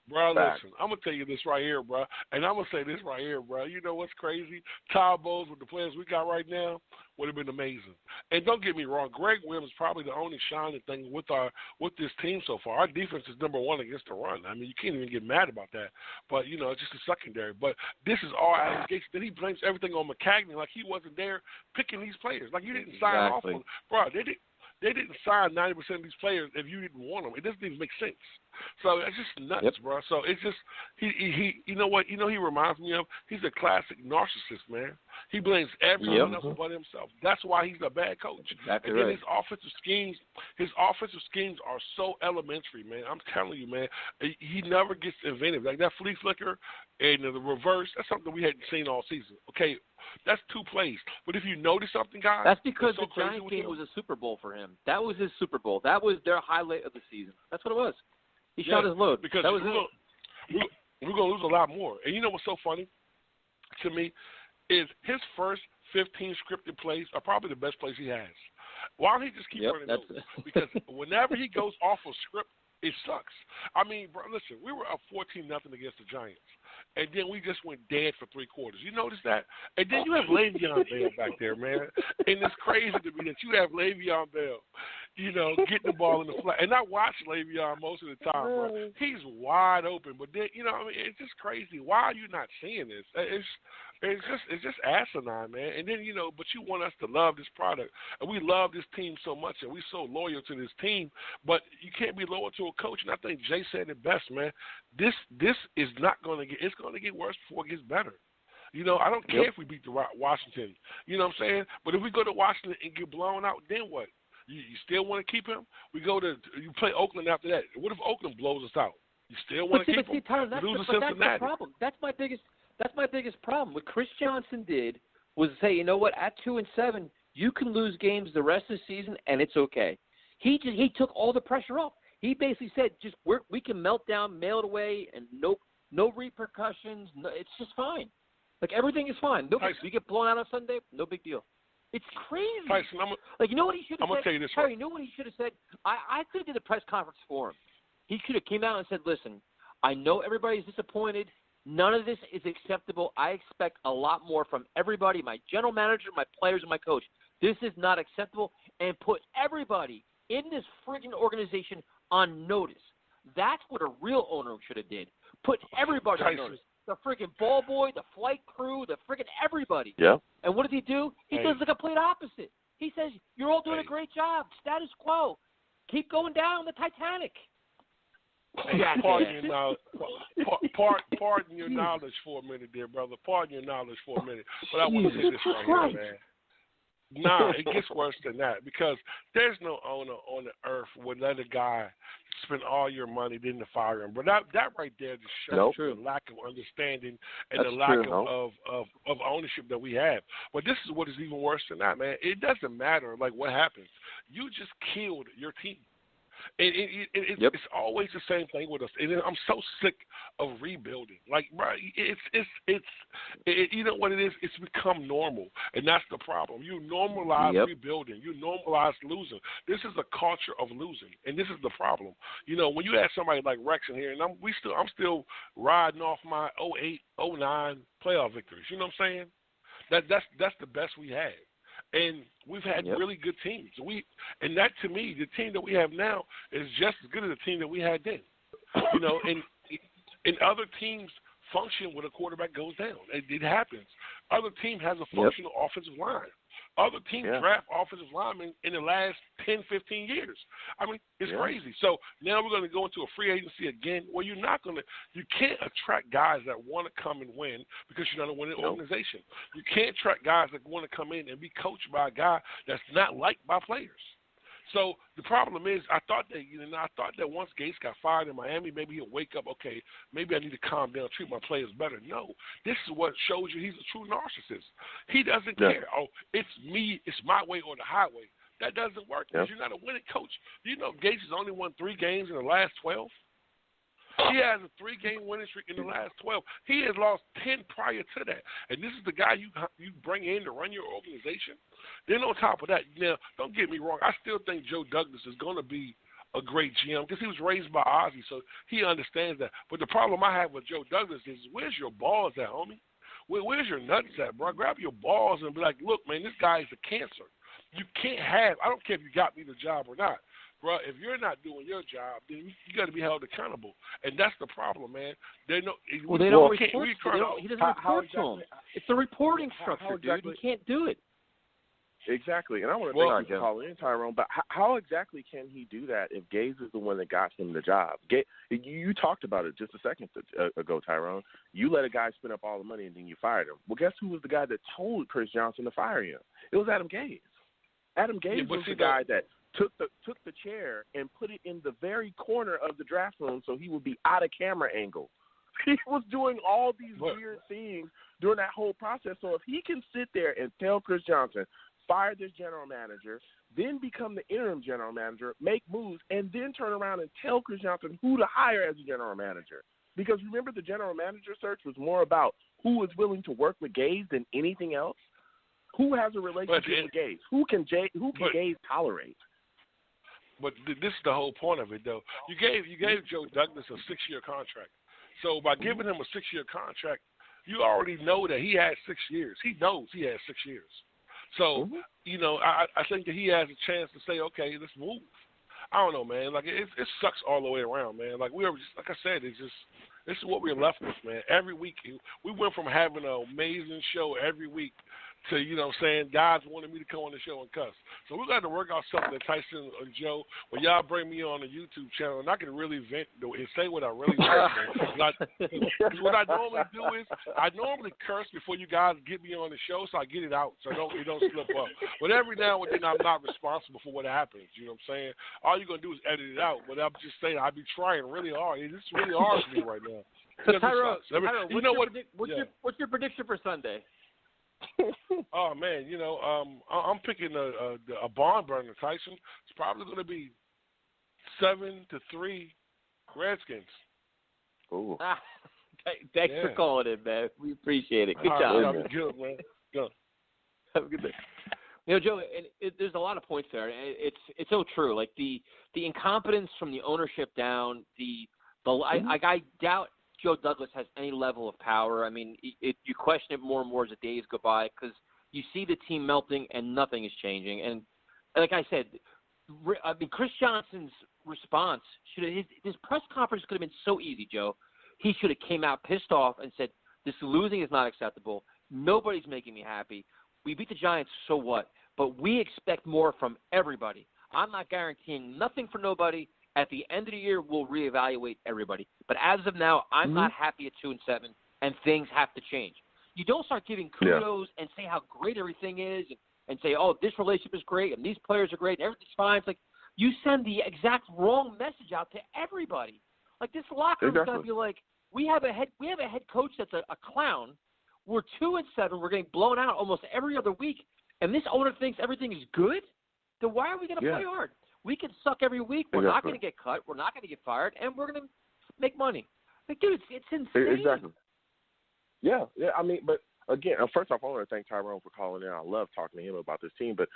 Bro, listen, I'm going to tell you this right here, bro, and I'm going to say this right here, bro. You know what's crazy? Todd Bowles with the players we got right now would have been amazing. And don't get me wrong, Greg Williams is probably the only shining thing with this team so far. Our defense is number one against the run. I mean, you can't even get mad about that. But, you know, it's just a secondary. But this is all Adam Gase. Then he blames everything on McCagney like he wasn't there picking these players. Like you didn't sign off on them. Bro, they didn't sign 90% of these players if you didn't want them. It doesn't even make sense. So it's just nuts, bro. So it's just he you know what? You know he reminds me of? He's a classic narcissist, man. He blames everyone else but himself. That's why he's a bad coach. Exactly and then right. his offensive schemes are so elementary, man. I'm telling you, man. He never gets inventive. Like that flea flicker and the reverse, that's something we hadn't seen all season. Okay, that's two plays. But if you notice something, guys, that's because the Giants game was a Super Bowl for him. That was his Super Bowl. That was their highlight of the season. That's what it was. He shot his load. Because that was we're going to lose a lot more. And you know what's so funny to me is his first 15 scripted plays are probably the best plays he has. Why don't he just keep running those? Because whenever he goes off of script, it sucks. I mean, bro, listen, we were up 14-0 against the Giants. And then we just went dead for three quarters. You notice that? And then you have Le'Veon Bell back there, man. And it's crazy to me that you have Le'Veon Bell, you know, getting the ball in the flat. And I watch Le'Veon most of the time, bro. He's wide open. But then, you know, I mean, it's just crazy. Why are you not seeing this? It's just asinine, man. And then, you know, but you want us to love this product. And we love this team so much, and we're so loyal to this team. But you can't be loyal to a coach. And I think Jay said it best, man. This is not going to get – it's going to get worse before it gets better. You know, I don't care if we beat the Washington. You know what I'm saying? But if we go to Washington and get blown out, then what? You still want to keep him? You play Oakland after that. What if Oakland blows us out? You still want to keep him? Tyler, that's the problem. That's my biggest problem. What Chris Johnson did was say, you know what? At 2-7, you can lose games the rest of the season, and it's okay. He took all the pressure off. He basically said, we can melt down, mail it away, and no repercussions. No, it's just fine. Like everything is fine. No, we get blown out on Sunday, no big deal. It's crazy. Tyson, like, you know what he should have said? I'm going to tell you this. Harry, you know what he should have said? I could have did a press conference for him. He could have came out and said, listen, I know everybody's disappointed. None of this is acceptable. I expect a lot more from everybody, my general manager, my players, and my coach. This is not acceptable, and put everybody in this friggin' organization on notice. That's what a real owner should have did. Put everybody on notice. The friggin' ball boy, the flight crew, the friggin' everybody. Yeah. And what does he do? He does the complete opposite. He says, you're all doing a great job. Status quo. Keep going down the Titanic. Pardon your knowledge for a minute there, brother. Pardon your knowledge for a minute. But I want to say this right here, man. Nah, it gets worse than that because there's no owner on the earth would let a guy spend all your money then to fire him. But that right there just shows the lack of understanding and the lack of ownership that we have. But this is what is even worse than that, man. It doesn't matter like what happens. You just killed your team. It's always the same thing with us. And I'm so sick of rebuilding. Like, bro, you know what it is? It's become normal, and that's the problem. You normalize rebuilding. You normalize losing. This is a culture of losing, and this is the problem. You know, when you have somebody like Rex in here, and I'm still riding off my 08, 09 playoff victories. You know what I'm saying? That's the best we had. And we've had really good teams. And that, to me, the team that we have now is just as good as the team that we had then. You know, and other teams function when a quarterback goes down. It happens. Other team has a functional offensive line. Other teams draft offensive linemen in the last 10, 15 years. I mean, it's crazy. So now we're going to go into a free agency again where you can't attract guys that want to come and win because you're not a winning organization. You can't attract guys that want to come in and be coached by a guy that's not liked by players. So the problem is, I thought that once Gase got fired in Miami, maybe he'll wake up. Okay, maybe I need to calm down, treat my players better. No, this is what shows you he's a true narcissist. He doesn't care. Oh, it's me, it's my way or the highway. That doesn't work because you're not a winning coach. Do you know Gase has only won 3 games in the last 12? He has a 3-game winning streak in the last 12. He has lost 10 prior to that. And this is the guy you bring in to run your organization? Then on top of that, now, don't get me wrong, I still think Joe Douglas is going to be a great GM because he was raised by Ozzie, so he understands that. But the problem I have with Joe Douglas is, where's your balls at, homie? Where's your nuts at, bro? Grab your balls and be like, look, man, this guy is a cancer. You can't have – I don't care if you got me the job or not. Bro, if you're not doing your job, then you got to be held accountable, and that's the problem, man. They don't report. He doesn't report to him. It's a reporting structure, dude. You can't do it. Exactly, and I want to thank you for calling in, Tyrone. But how exactly can he do that if Gase is the one that got him the job? You talked about it just a second ago, Tyrone. You let a guy spend up all the money and then you fired him. Well, guess who was the guy that told Chris Johnson to fire him? It was Adam Gase. Adam Gase was the guy that took the chair and put it in the very corner of the draft room so he would be out of camera angle. He was doing all these weird things during that whole process. So if he can sit there and tell Chris Johnson, fire this general manager, then become the interim general manager, make moves, and then turn around and tell Chris Johnson who to hire as a general manager. Because remember, the general manager search was more about who is willing to work with Gase than anything else. Who has a relationship with Gase? Who can Gase tolerate? But this is the whole point of it, though. You gave Joe Douglas a 6-year contract. So by giving him a 6-year contract, you already know that he has 6 years. He knows he has 6 years. So, you know, I think that he has a chance to say, okay, let's move. I don't know, man. Like, it sucks all the way around, man. Like, like I said, this is what we're left with, man. Every week, we went from having an amazing show every week to, you know what I'm saying, guys wanted me to come on the show and cuss. So we're going to work out something that Tyson and Joe, when y'all bring me on the YouTube channel, and I can really vent and say what I really want. Because what I normally do is I normally curse before you guys get me on the show, so I get it out so it don't slip up. But every now and then I'm not responsible for what happens, you know what I'm saying? All you're going to do is edit it out. But I'm just saying I be trying really hard. It's really hard for me right now. So Tyrone, what's your prediction for Sunday? Oh man, you know, I'm picking a barn burner, Tyson. It's probably going to be 7-3 Redskins. Ooh. Thanks for calling in, man. We appreciate it. Good job. Good, man. Good. Have a good day. You know, Joe, there's a lot of points there. It's so true. Like the incompetence from the ownership down. I doubt Joe Douglas has any level of power. I mean, you question it more and more as the days go by because you see the team melting and nothing is changing. And like I said, Chris Johnson's response his press conference could have been so easy, Joe. He should have came out pissed off and said, "This losing is not acceptable. Nobody's making me happy. We beat the Giants, so what? But we expect more from everybody. I'm not guaranteeing nothing for nobody. At the end of the year, we'll reevaluate everybody. But as of now, I'm not happy at 2-7, and things have to change." You don't start giving kudos and say how great everything is. and say, oh, this relationship is great and these players are great and everything's fine. It's like you send the exact wrong message out to everybody. Like this locker room is going to be like, we have a head coach that's a clown. We're 2-7. We're getting blown out almost every other week, and this owner thinks everything is good. Then why are we going to play hard? We can suck every week. We're not going to get cut. We're not going to get fired, and we're going to make money. Like, dude, it's insane. Exactly. Yeah. I mean, but again, first off, I want to thank Tyrone for calling in. I love talking to him about this team. But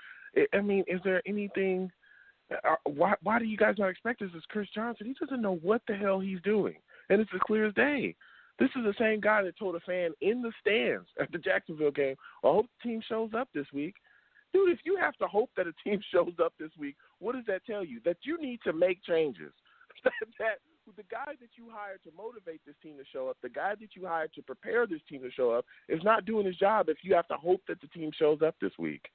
I mean, is there anything? Why do you guys not expect this? As Chris Johnson, he doesn't know what the hell he's doing, and it's as clear as day. This is the same guy that told a fan in the stands at the Jacksonville game, I hope the team shows up this week. Dude, if you have to hope that a team shows up this week, what does that tell you? That you need to make changes. that the guy that you hired to motivate this team to show up, the guy that you hired to prepare this team to show up, is not doing his job if you have to hope that the team shows up this week.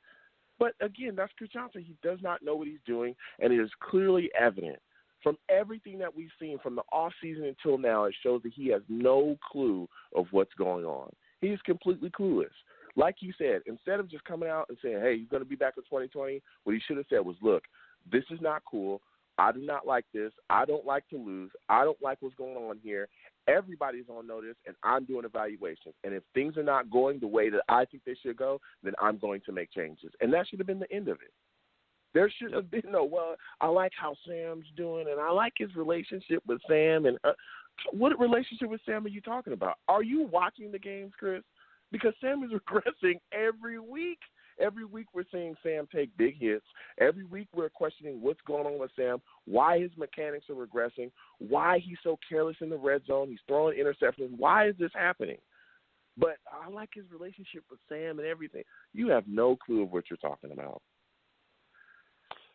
But, again, that's Chris Johnson. He does not know what he's doing, and it is clearly evident. From everything that we've seen from the offseason until now, it shows that he has no clue of what's going on. He is completely clueless. Like you said, instead of just coming out and saying, hey, he's going to be back in 2020, what he should have said was, look, this is not cool. I do not like this. I don't like to lose. I don't like what's going on here. Everybody's on notice, and I'm doing evaluations. And if things are not going the way that I think they should go, then I'm going to make changes. And that should have been the end of it. There should have been no, well, I like how Sam's doing, and I like his relationship with Sam. And what relationship with Sam are you talking about? Are you watching the games, Chris? Because Sam is regressing every week. Every week we're seeing Sam take big hits. Every week we're questioning what's going on with Sam, why his mechanics are regressing, why he's so careless in the red zone. He's throwing interceptions. Why is this happening? But I like his relationship with Sam and everything. You have no clue of what you're talking about.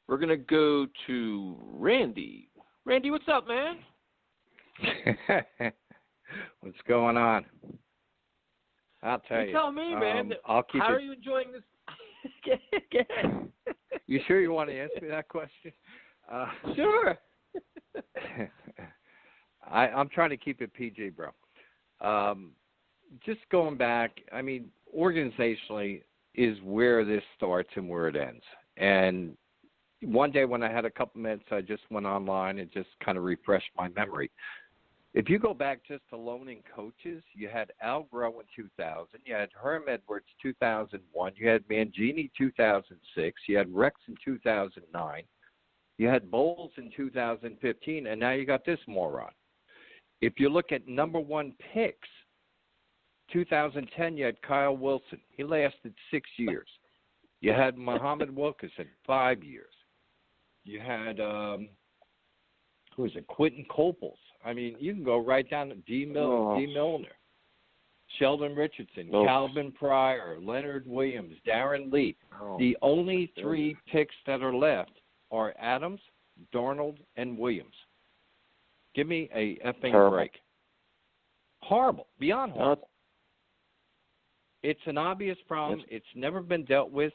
We're going to go to Randy. Randy, what's up, man? What's going on? I'll tell you. Tell me, man. I'll keep How are you enjoying this? Go ahead. You sure you want to answer that question? Sure. I'm trying to keep it PG, bro. Just going back, I mean, organizationally is where this starts and where it ends. And one day when I had a couple minutes, I just went online and just kind of refreshed my memory. If you go back just to loaning coaches, you had Al Groh in 2000, you had Herm Edwards 2001, you had Mangini 2006, you had Rex in 2009, you had Bowles in 2015, and now you got this moron. If you look at number one picks, 2010 you had Kyle Wilson. He lasted 6 years. You had Muhammad Wilkerson, 5 years. You had, who was it, Quentin Copels. I mean, you can go right down to D. Milner, Sheldon Richardson, Calvin Pryor, Leonard Williams, Darren Lee. The only three picks that are left are Adams, Darnold, and Williams. Give me a effing break. Horrible. Beyond horrible. It's an obvious problem. It's never been dealt with.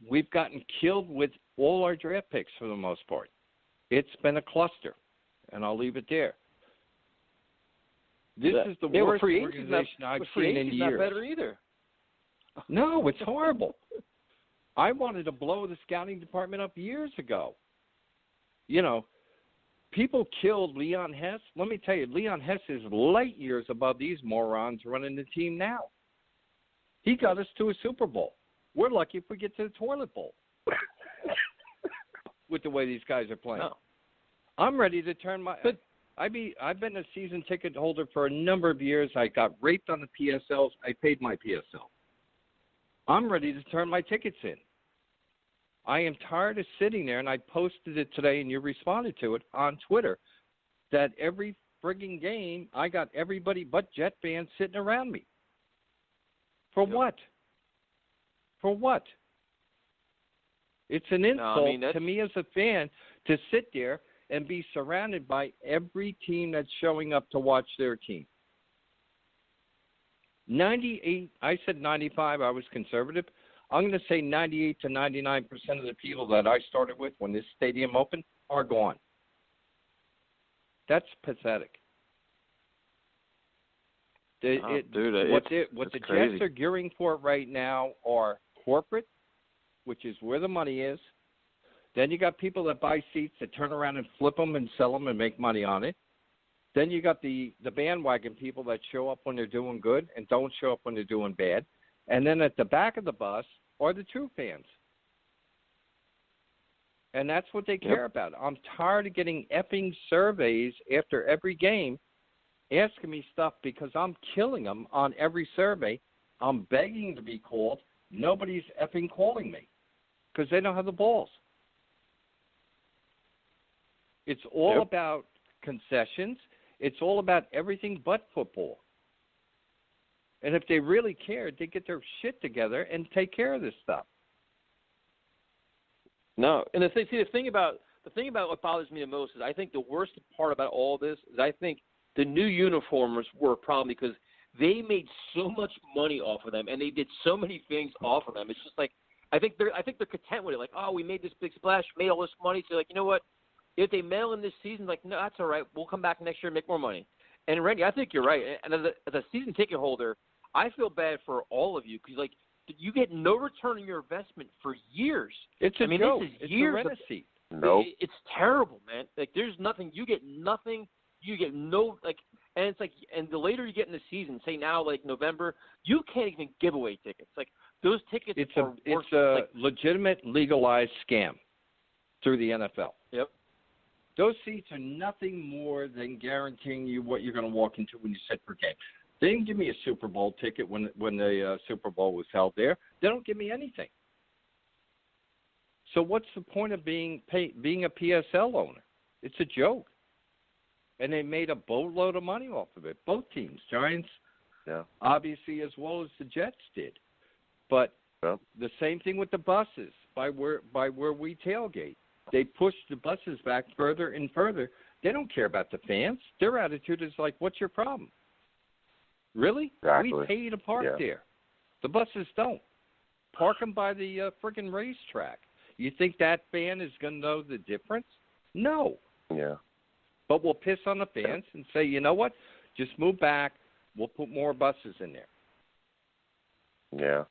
We've gotten killed with all our draft picks for the most part. It's been a cluster, and I'll leave it there. This is the worst organization I've seen in years. Not better either. No, it's horrible. I wanted to blow the scouting department up years ago. You know, people killed Leon Hess. Let me tell you, Leon Hess is light years above these morons running the team now. He got us to a Super Bowl. We're lucky if we get to the toilet bowl with the way these guys are playing. No. I'm ready to turn my – I've been a season ticket holder for a number of years. I got raped on the PSLs. I paid my PSL. I'm ready to turn my tickets in. I am tired of sitting there, and I posted it today, and you responded to it on Twitter, that every frigging game I got everybody but Jet fans sitting around me. For what? For what? It's an insult to me as a fan to sit there and be surrounded by every team that's showing up to watch their team. 98, I said 95, I was conservative. I'm going to say 98 to 99% of the people that I started with when this stadium opened are gone. That's pathetic. What the Jets are gearing for right now are corporate which is where the money is. Then you got people that buy seats that turn around and flip them and sell them and make money on it. Then you got the bandwagon people that show up when they're doing good and don't show up when they're doing bad. And then at the back of the bus are the true fans. And that's what they care about. I'm tired of getting effing surveys after every game asking me stuff because I'm killing them on every survey. I'm begging to be called. Nobody's effing calling me because they don't have the balls. It's all about concessions. It's all about everything but football. And if they really cared, they'd get their shit together and take care of this stuff. No, and the thing about what bothers me the most is I think the worst part about all this is I think the new uniformers were a problem because they made so much money off of them and they did so many things off of them. It's just like I think they're content with it. Like, oh, we made this big splash, made all this money. So like, you know what? If they mail in this season, like, no, that's all right. We'll come back next year and make more money. And Randy, I think you're right. And as a season ticket holder, I feel bad for all of you because like you get no return on your investment for years. It's a joke. This is years it's a seat. Nope. It's terrible, man. Like there's nothing. You get nothing. You get no like. And it's like, and the later you get in the season, say now like November, you can't even give away tickets. Like those tickets it's are a like, legitimate legalized scam through the NFL. Yep. Those seats are nothing more than guaranteeing you what you're going to walk into when you sit for game. They didn't give me a Super Bowl ticket when the Super Bowl was held there. They don't give me anything. So what's the point of being a PSL owner? It's a joke. And they made a boatload of money off of it. Both teams, Giants, obviously, as well as the Jets did. But the same thing with the buses by where we tailgate. They push the buses back further and further. They don't care about the fans. Their attitude is like, what's your problem? Really? Exactly. We pay you to park there. The buses don't. Park them by the friggin' racetrack. You think that fan is going to know the difference? No. Yeah. But we'll piss on the fans and say, you know what? Just move back. We'll put more buses in there. Yeah.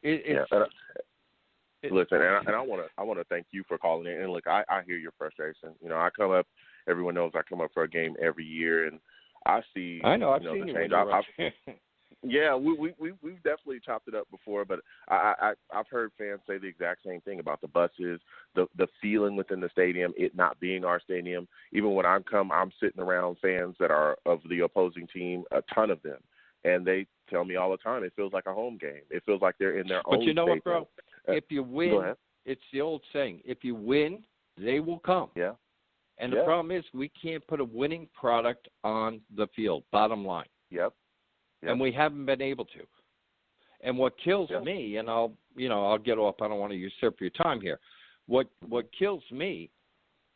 Listen, and I want to thank you for calling in. And look, I hear your frustration. You know, I come up. Everyone knows I come up for a game every year, and I see. I know. I've seen the change. Yeah, we've definitely chopped it up before, but I've heard fans say the exact same thing about the buses, the feeling within the stadium, it not being our stadium. Even when I'm sitting around fans that are of the opposing team, a ton of them, and they tell me all the time it feels like a home game. It feels like they're in their own. But you know stadium. what, bro? If you win, it's the old saying: if you win, they will come. Yeah. And the problem is we can't put a winning product on the field. Bottom line. Yep. And we haven't been able to. And what kills me, and I'll get off. I don't want to usurp your time here. What kills me,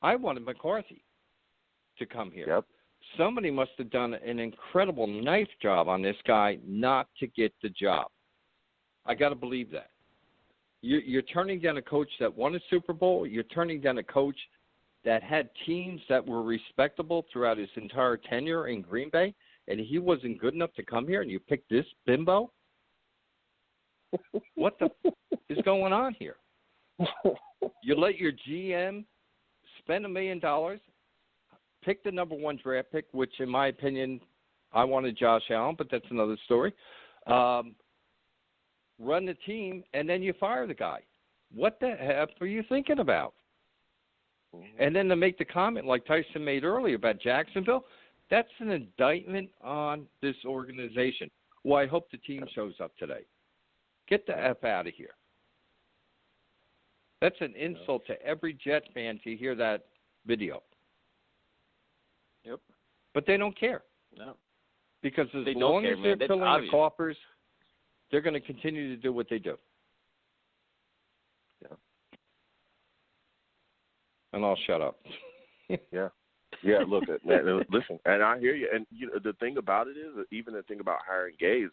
I wanted McCarthy to come here. Yep. Somebody must have done an incredible knife job on this guy not to get the job. I got to believe that. You're turning down a coach that won a Super Bowl. You're turning down a coach that had teams that were respectable throughout his entire tenure in Green Bay. And he wasn't good enough to come here, and you picked this bimbo? What the is going on here? You let your GM spend $1 million, pick the number 1 draft pick, which in my opinion, I wanted Josh Allen, but that's another story. Run the team, and then you fire the guy. What the heck are you thinking about? And then to make the comment like Tyson made earlier about Jacksonville, that's an indictment on this organization. Well, I hope the team shows up today. Get the F out of here. That's an insult to every Jet fan to hear that video. Yep. But they don't care. No. Because as they long care, as they're man. filling That's the coffers, they're going to continue to do what they do. Yeah. And I'll shut up. Yeah. Yeah, look, man, listen, and I hear you. And the thing about it is, even the thing about hiring Gase,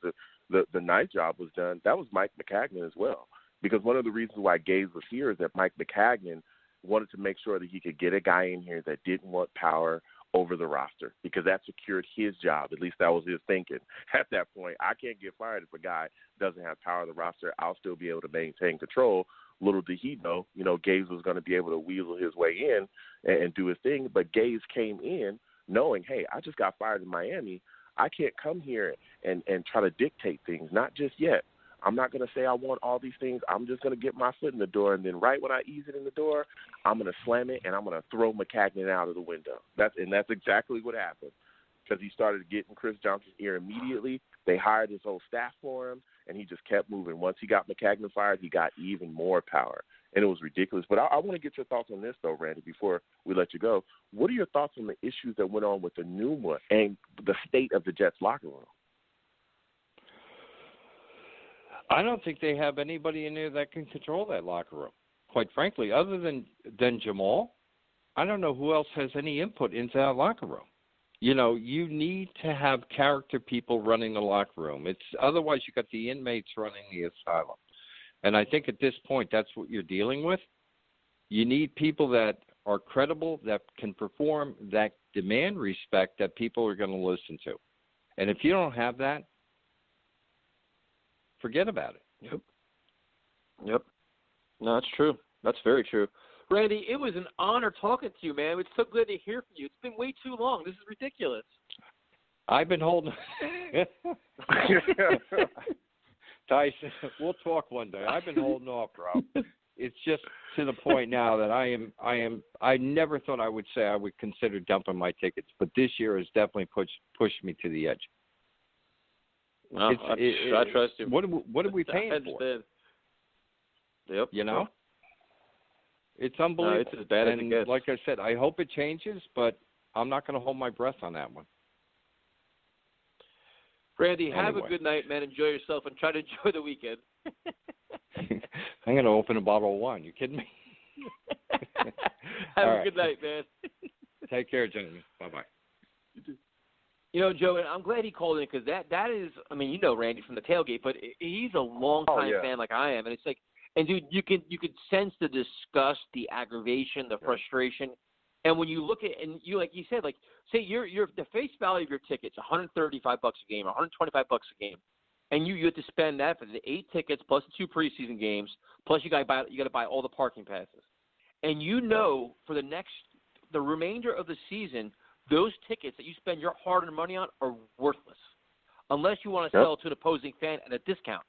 the night job was done. That was Mike McCagnon as well. Because one of the reasons why Gase was here is that Mike McCagnon wanted to make sure that he could get a guy in here that didn't want power over the roster because that secured his job. At least that was his thinking at that point. I can't get fired if a guy doesn't have power of the roster. I'll still be able to maintain control. Little did he know, Gase was going to be able to weasel his way in and do his thing. But Gase came in knowing, hey, I just got fired in Miami. I can't come here and try to dictate things, not just yet. I'm not going to say I want all these things. I'm just going to get my foot in the door, and then right when I ease it in the door, I'm going to slam it, and I'm going to throw Maccagnan out of the window. That's exactly what happened because he started getting Chris Johnson's ear immediately. They hired his whole staff for him, and he just kept moving. Once he got Maccagnan fired, he got even more power, and it was ridiculous. But I want to get your thoughts on this, though, Randy, before we let you go. What are your thoughts on the issues that went on with Enunwa and the state of the Jets locker room? I don't think they have anybody in there that can control that locker room. Quite frankly, other than Jamal, I don't know who else has any input into that locker room. You need to have character people running the locker room. Otherwise you got the inmates running the asylum. And I think at this point that's what you're dealing with. You need people that are credible, that can perform, that demand respect that people are going to listen to. And if you don't have that, forget about it. Yep. No, that's true. That's very true. Randy, it was an honor talking to you, man. It's so good to hear from you. It's been way too long. This is ridiculous. I've been holding Tyson, we'll talk one day. I've been holding off, bro. It's just to the point now that I never thought I would say I would consider dumping my tickets, but this year has definitely pushed me to the edge. No, I trust you. What are we paying for? Yep. It's unbelievable. It's as bad as it gets. Like I said, I hope it changes, but I'm not going to hold my breath on that one. Randy, have a good night, man. Enjoy yourself and try to enjoy the weekend. I'm going to open a bottle of wine. You kidding me? Have a good night, man. Take care, gentlemen. Bye-bye. You too. Joe, and I'm glad he called in because that is, Randy from the tailgate, but he's a long-time fan like I am. And it's like, and dude, you could sense the disgust, the aggravation, the frustration. And when you look at, and you, like you said, like, say you're the face value of your ticket's $135 a game, $125 a game. And you have to spend that for the 8 tickets plus the 2 preseason games, plus you got to buy all the parking passes. And for the remainder of the season, those tickets that you spend your hard-earned money on are worthless unless you want to sell to an opposing fan at a discount.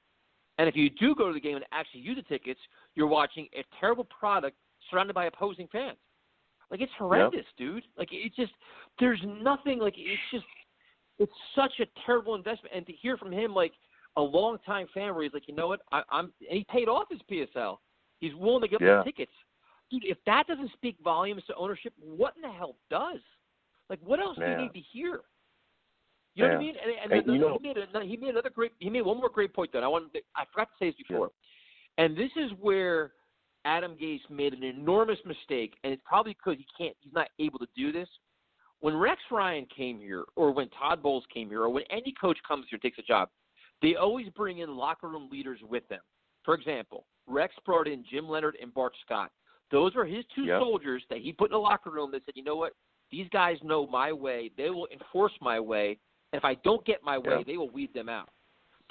And if you do go to the game and actually use the tickets, you're watching a terrible product surrounded by opposing fans. Like, it's horrendous, dude. Like, it's just – there's nothing – like, it's such a terrible investment. And to hear from him, like, a long-time fan where he's like, you know what, and he paid off his PSL. He's willing to give up the tickets. Dude, if that doesn't speak volumes to ownership, what in the hell does? Like, what else do you need to hear? You know what I mean? And he made one more great point that I forgot to say this before. And this is where Adam Gase made an enormous mistake, and it's probably because he's not able to do this. When Rex Ryan came here, or when Todd Bowles came here, or when any coach comes here and takes a job, they always bring in locker room leaders with them. For example, Rex brought in Jim Leonard and Bart Scott. Those were his 2 soldiers that he put in the locker room that said, you know what, these guys know my way. They will enforce my way. And if I don't get my way, they will weed them out.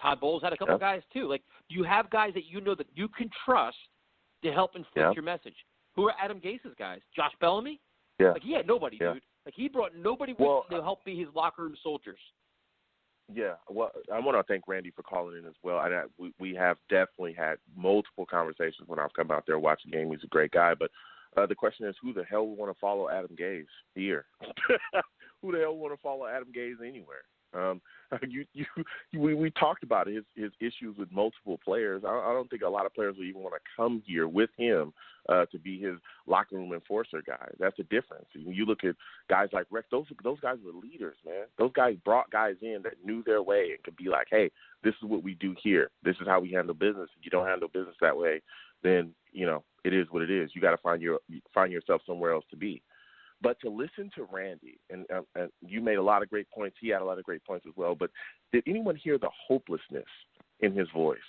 Todd Bowles had a couple guys too. Like, you have guys that you know that you can trust to help enforce your message. Who are Adam Gase's guys? Josh Bellamy? Yeah. Like, he had nobody, dude. Like, he brought nobody with him to help be his locker room soldiers. Yeah, well, I want to thank Randy for calling in as well. And we have definitely had multiple conversations when I've come out there watching the game. He's a great guy. But the question is, who the hell would want to follow Adam Gase here? Who the hell would want to follow Adam Gase anywhere? We talked about his issues with multiple players. I don't think a lot of players would even want to come here with him to be his locker room enforcer guy. That's the difference. When you look at guys like Rex, those guys were leaders, man. Those guys brought guys in that knew their way and could be like, hey, this is what we do here. This is how we handle business. If you don't handle business that way, then it is what it is. You got to find yourself somewhere else to be. But to listen to Randy, and you made a lot of great points. He had a lot of great points as well. But did anyone hear the hopelessness in his voice?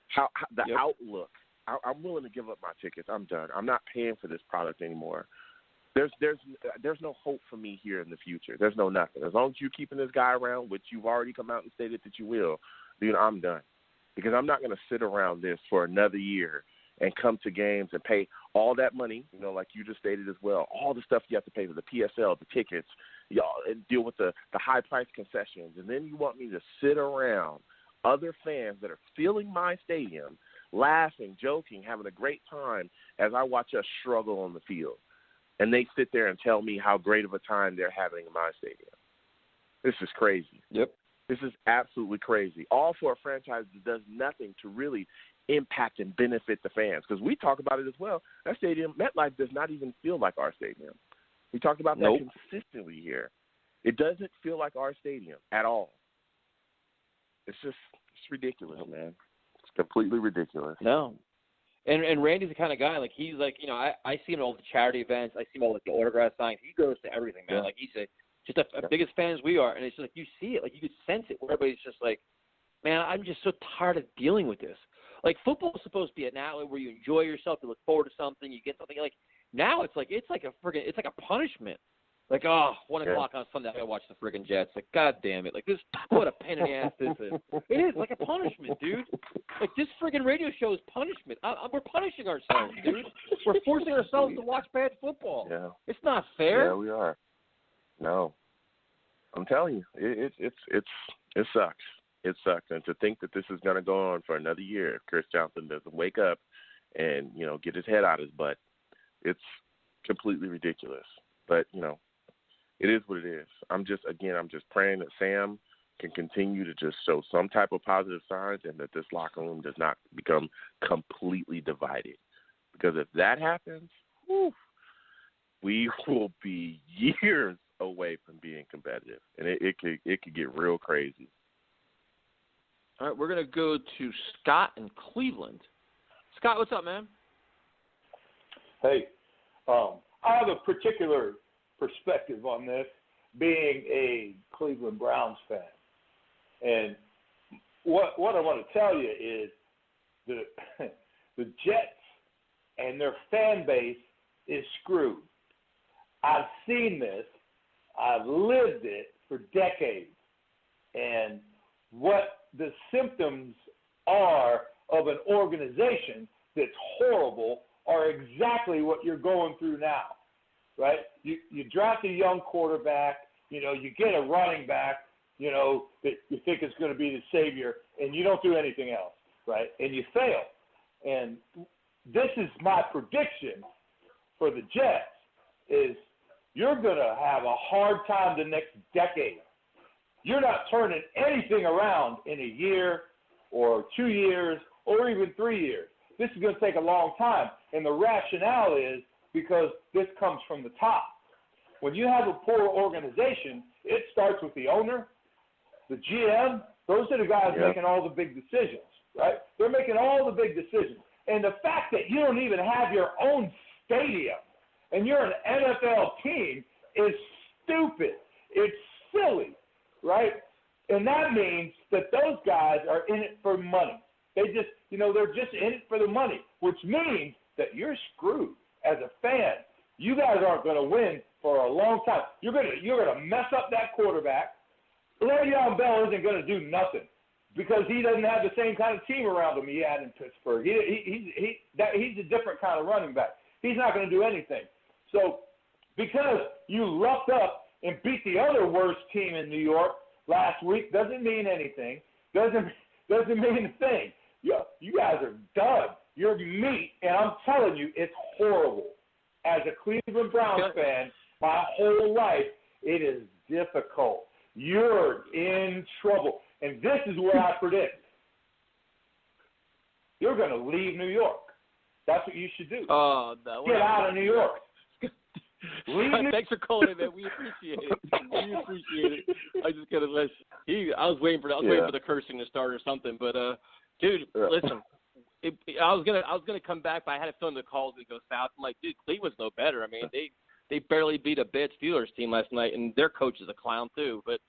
How the outlook? I'm willing to give up my tickets. I'm done. I'm not paying for this product anymore. there's no hope for me here in the future. There's no nothing. As long as you're keeping this guy around, which you've already come out and stated that you will, dude, I'm done. Because I'm not going to sit around this for another year and come to games and pay all that money, like you just stated as well, all the stuff you have to pay for the PSL, the tickets, and deal with the high-price concessions. And then you want me to sit around other fans that are filling my stadium, laughing, joking, having a great time as I watch us struggle on the field. And they sit there and tell me how great of a time they're having in my stadium. This is crazy. Yep. This is absolutely crazy. All for a franchise that does nothing to really impact and benefit the fans. Because we talk about it as well. That stadium, MetLife, does not even feel like our stadium. We talked about that consistently here. It doesn't feel like our stadium at all. It's ridiculous, man. It's completely ridiculous. No. And Randy's the kind of guy, he's I see him at all the charity events. I see him all the autograph signs. He goes to everything, man. Yeah. He's just a biggest fan as we are. And it's just you see it. You could sense it where everybody's just man, I'm just so tired of dealing with this. Football is supposed to be an outlet where you enjoy yourself, you look forward to something, you get something. Now it's like a punishment. 1 o'clock on Sunday, I gotta watch the friggin' Jets. God damn it! This, what a pain in the ass this is. It is like a punishment, dude. This friggin' radio show is punishment. We're punishing ourselves, dude. We're forcing ourselves to watch bad football. Yeah. It's not fair. Yeah, we are. No, I'm telling you, it sucks. It sucks, and to think that this is gonna go on for another year if Chris Johnson doesn't wake up and get his head out of his butt, it's completely ridiculous. But it is what it is. I'm just praying that Sam can continue to just show some type of positive signs and that this locker room does not become completely divided. Because if that happens, we will be years away from being competitive, and it could get real crazy. All right, we're gonna go to Scott in Cleveland. Scott, what's up, man? Hey, I have a particular perspective on this, being a Cleveland Browns fan. And what I want to tell you is the Jets and their fan base is screwed. I've seen this. I've lived it for decades. And what the symptoms are of an organization that's horrible are exactly what you're going through now. Right? You draft a young quarterback, you get a running back, that you think is going to be the savior, and you don't do anything else, right? And you fail. And this is my prediction for the Jets is you're going to have a hard time the next decade. You're not turning anything around in a year or 2 years or even 3 years. This is going to take a long time. And the rationale is because this comes from the top. When you have a poor organization, it starts with the owner, the GM. Those are the guys making all the big decisions, right? They're making all the big decisions. And the fact that you don't even have your own stadium and you're an NFL team is stupid. It's silly, right? And that means that those guys are in it for money. They just, they're just in it for the money, which means that you're screwed as a fan. You guys aren't going to win for a long time. You're going to mess up that quarterback. Le'Veon Bell isn't going to do nothing because he doesn't have the same kind of team around him he had in Pittsburgh. He's a different kind of running back. He's not going to do anything. So because you lucked up and beat the other worst team in New York last week doesn't mean anything. Doesn't mean a thing. You guys are done. You're meat, and I'm telling you, it's horrible. As a Cleveland Browns fan, my whole life, it is difficult. You're in trouble. And this is where I predict. You're going to leave New York. That's what you should do. Get out of New York. Thanks for calling in, man. We appreciate it. I just got to listen. I was waiting for the cursing to start or something, but dude, listen. I was gonna come back, but I had a feeling the calls would go south. I'm like, dude, Cleveland's no better. I mean, they barely beat a bad Steelers team last night, and their coach is a clown too. But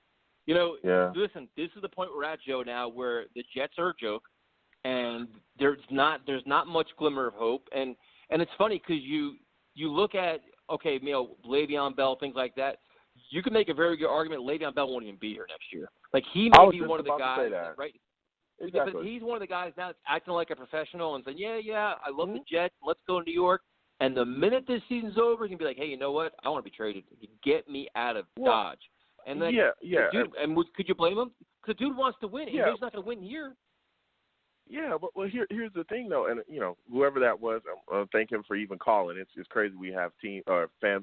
listen, this is the point we're at, Joe, now where the Jets are a joke, and there's not much glimmer of hope. And it's funny because you look at okay, Le'Veon Bell, things like that, you can make a very good argument Le'Veon Bell won't even be here next year. Like, he may be one of the guys, right? Exactly. Because he's one of the guys now that's acting like a professional and saying, yeah, I love the Jets. Let's go to New York. And the minute this season's over, he's going to be like, hey, you know what? I want to be traded. Get me out of Dodge. And then, dude, and could you blame him? Because the dude wants to win. Yeah. He's not going to win here. Yeah, but here's the thing, though, and whoever that was, thank him for even calling. It's crazy we have fan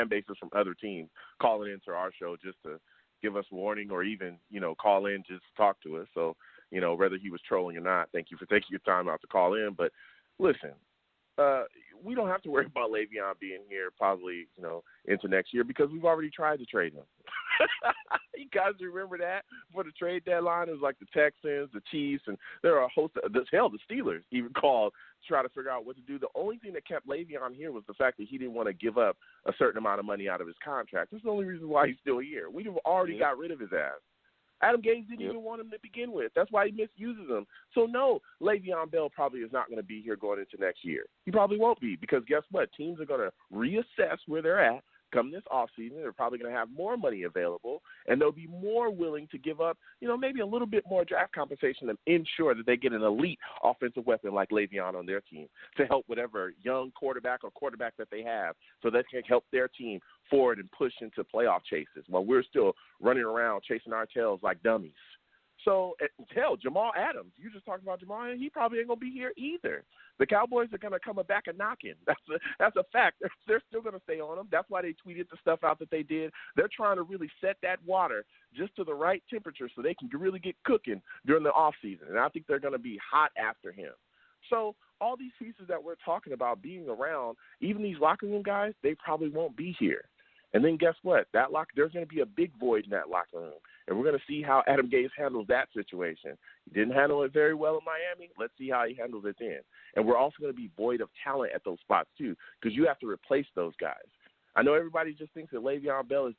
bases from other teams calling into our show just to give us warning or even call in just to talk to us. So whether he was trolling or not, thank you for taking your time out to call in. But listen, we don't have to worry about Le'Veon being here probably into next year because we've already tried to trade him. You guys remember that? For the trade deadline, it was like the Texans, the Chiefs, and there are a host of the Steelers even called to try to figure out what to do. The only thing that kept Le'Veon here was the fact that he didn't want to give up a certain amount of money out of his contract. That's the only reason why he's still here. We've already got rid of his ass. Adam Gase didn't even want him to begin with. That's why he misuses him. So, no, Le'Veon Bell probably is not going to be here going into next year. He probably won't be because guess what? Teams are going to reassess where they're at come this offseason. They're probably going to have more money available, and they'll be more willing to give up, maybe a little bit more draft compensation to ensure that they get an elite offensive weapon like Le'Veon on their team to help whatever young quarterback that they have so that can help their team forward and push into playoff chases while we're still running around chasing our tails like dummies. So, hell, Jamal Adams, you just talked about Jamal, he probably ain't going to be here either. The Cowboys are going to come back and knocking. That's a fact. They're still going to stay on them. That's why they tweeted the stuff out that they did. They're trying to really set that water just to the right temperature so they can really get cooking during the offseason. And I think they're going to be hot after him. So all these pieces that we're talking about being around, even these locker room guys, they probably won't be here. And then guess what? There's going to be a big void in that locker room. And we're going to see how Adam Gase handles that situation. He didn't handle it very well in Miami. Let's see how he handles it then. And we're also going to be void of talent at those spots too because you have to replace those guys. I know everybody just thinks that Le'Veon Bell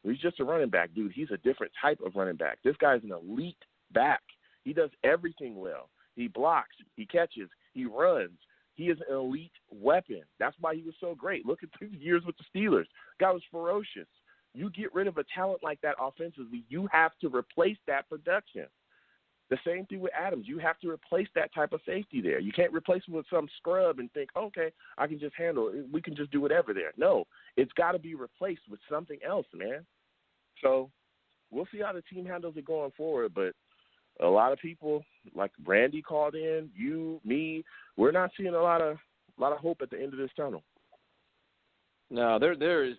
he's just a running back. Dude, he's a different type of running back. This guy's an elite back. He does everything well. He blocks. He catches. He runs. He is an elite weapon. That's why he was so great. Look at 2 years with the Steelers. The guy was ferocious. You get rid of a talent like that offensively, you have to replace that production. The same thing with Adams. You have to replace that type of safety there. You can't replace him with some scrub and think, okay, I can just handle it. We can just do whatever there. No, it's got to be replaced with something else, man. So we'll see how the team handles it going forward, but a lot of people, like Brandy called in, you, me, we're not seeing a lot of hope at the end of this tunnel. No, there's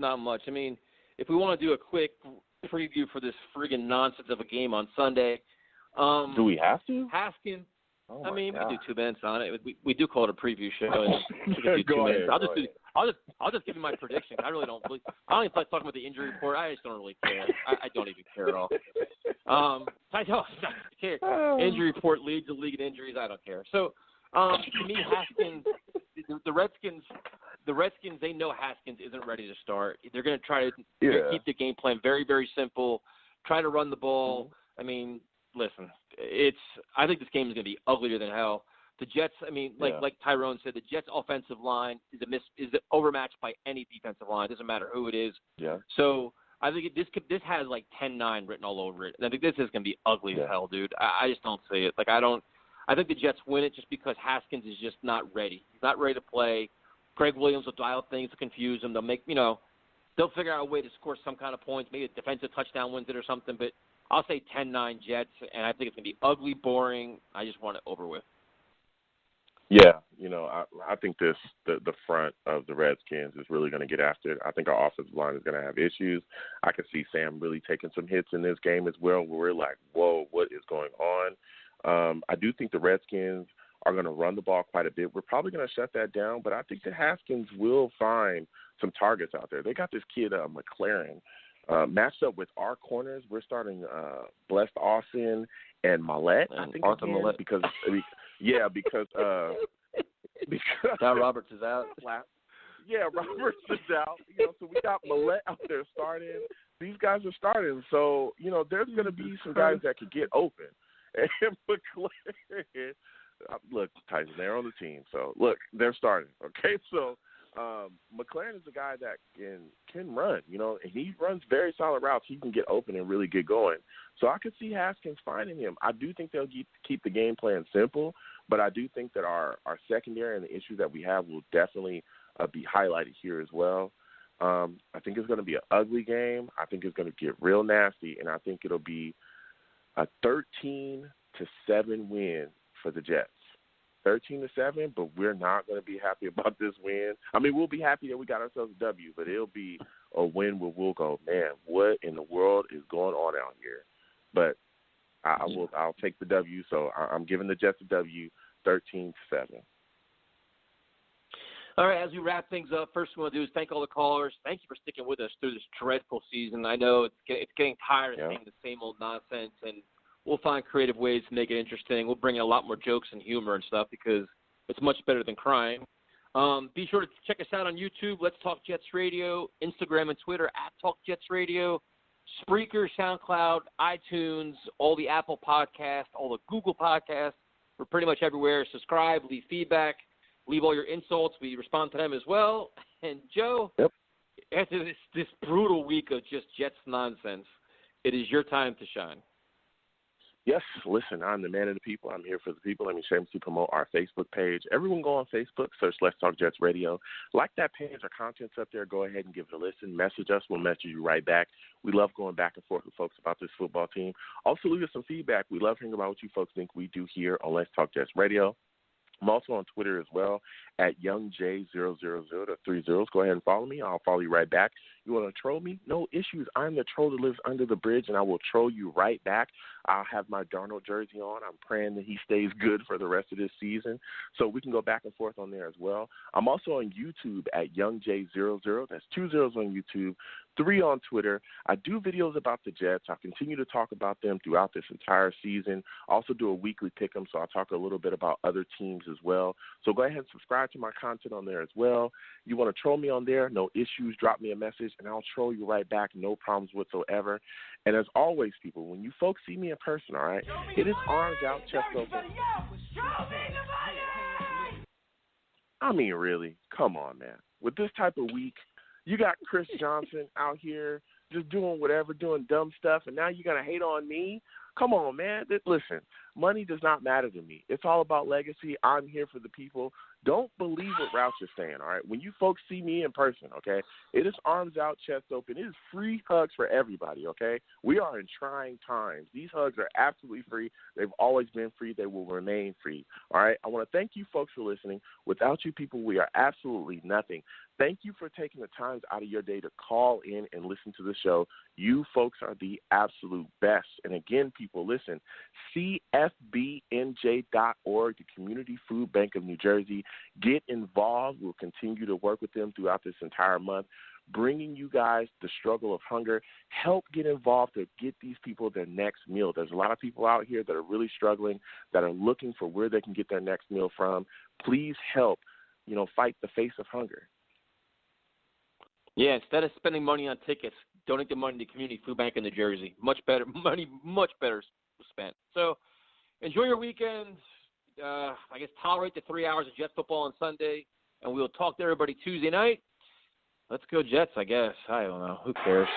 not much. I mean, if we want to do a quick preview for this friggin' nonsense of a game on Sunday, do we have to? Haskins. Oh we God. do 2 minutes on it. We do call it a preview show. And we can do 2 minutes. I'll just give you my prediction. I really don't. I don't even like talking about the injury report. I just don't really care. I don't even care at all. I don't care. Injury report leads the league in injuries. I don't care. So to me, Haskins, the Redskins, they know Haskins isn't ready to start. They're going to try to keep the game plan very, very simple, try to run the ball. Mm-hmm. I mean, listen, I think this game is going to be uglier than hell. The Jets, I mean, like Tyrone said, the Jets' offensive line is overmatched by any defensive line. It doesn't matter who it is. Yeah. So I think this has like 10-9 written all over it. And I think this is going to be ugly as hell, dude. I just don't see it. I think the Jets win it just because Haskins is just not ready. He's not ready to play. Greg Williams will dial things to confuse him. They'll they'll figure out a way to score some kind of points. Maybe a defensive touchdown wins it or something. But I'll say 10-9 Jets, and I think it's going to be ugly, boring. I just want it over with. Yeah, I think the front of the Redskins is really going to get after it. I think our offensive line is going to have issues. I can see Sam really taking some hits in this game as well, where we're like, whoa, what is going on? I do think the Redskins are going to run the ball quite a bit. We're probably going to shut that down, but I think the Haskins will find some targets out there. They got this kid, McLaren, matched up with our corners. We're starting Blessed Austin and Millette, I think, Arthur Millette. because now Roberts is out. Yeah, Roberts is out. So we got Millette out there starting. These guys are starting. So, there's going to be some guys that could get open. And McLaren, look, Tyson, they're on the team. So, look, they're starting. Okay, so McLaren is a guy that can run, and he runs very solid routes. He can get open and really get going. So I could see Haskins finding him. I do think they'll keep the game plan simple, but I do think that our secondary and the issues that we have will definitely be highlighted here as well. I think it's going to be an ugly game. I think it's going to get real nasty, and I think it'll be a 13-7 win for the Jets. 13-7, but we're not going to be happy about this win. I mean, we'll be happy that we got ourselves a W, but it'll be a win where we'll go, man, what in the world is going on out here? But I'll take the W, so I'm giving the Jets a W, 13-7. All right, as we wrap things up, first thing we'll do is thank all the callers. Thank you for sticking with us through this dreadful season. I know it's getting tired of seeing the same old nonsense, and we'll find creative ways to make it interesting. We'll bring in a lot more jokes and humor and stuff because it's much better than crying. Be sure to check us out on YouTube, Let's Talk Jets Radio, Instagram and Twitter, @TalkJetsRadio, Spreaker, SoundCloud, iTunes, all the Apple podcasts, all the Google podcasts. We're pretty much everywhere. Subscribe, leave feedback, leave all your insults. We respond to them as well. And, Joe, after this brutal week of just Jets nonsense, it is your time to shine. Yes, listen, I'm the man of the people. I'm here for the people. Let me shamelessly promote our Facebook page. Everyone go on Facebook, search Let's Talk Jets Radio. Like that page, our content's up there. Go ahead and give it a listen. Message us. We'll message you right back. We love going back and forth with folks about this football team. Also, leave us some feedback. We love hearing about what you folks think we do here on Let's Talk Jets Radio. I'm also on Twitter as well at YoungJ000, the 3 zeros. Go ahead and follow me. I'll follow you right back. You want to troll me? No issues. I'm the troll that lives under the bridge, and I will troll you right back. I'll have my Darnold jersey on. I'm praying that he stays good for the rest of this season, so we can go back and forth on there as well. I'm also on YouTube at YoungJ00. That's 2 zeros on YouTube, 3 on Twitter. I do videos about the Jets. I continue to talk about them throughout this entire season. I also do a weekly pick'em, so I talk a little bit about other teams as well. So go ahead and subscribe to my content on there as well. You want to troll me on there? No issues. Drop me a message, and I'll troll you right back. No problems whatsoever. And as always, people, when you folks see me in person, all right, it is arms out, chest open. I mean, really, come on, man. With this type of week, you got Chris Johnson out here just doing whatever, doing dumb stuff, and now you're going to hate on me? Come on, man. Listen, money does not matter to me. It's all about legacy. I'm here for the people. Don't believe what Roush is saying, all right? When you folks see me in person, okay, it is arms out, chest open. It is free hugs for everybody, okay? We are in trying times. These hugs are absolutely free. They've always been free. They will remain free, all right? I want to thank you folks for listening. Without you people, we are absolutely nothing. Thank you for taking the time out of your day to call in and listen to the show. You folks are the absolute best. And again, people, listen, CFBNJ.org, the Community Food Bank of New Jersey. Get involved. We'll continue to work with them throughout this entire month, bringing you guys the struggle of hunger. Help get involved to get these people their next meal. There's a lot of people out here that are really struggling, that are looking for where they can get their next meal from. Please help, fight the face of hunger. Yeah, instead of spending money on tickets, donate the money to Community Food Bank in New Jersey. Much better money, much better spent. So enjoy your weekend. I guess tolerate the 3 hours of Jet football on Sunday, and we'll talk to everybody Tuesday night. Let's go Jets, I guess. I don't know. Who cares?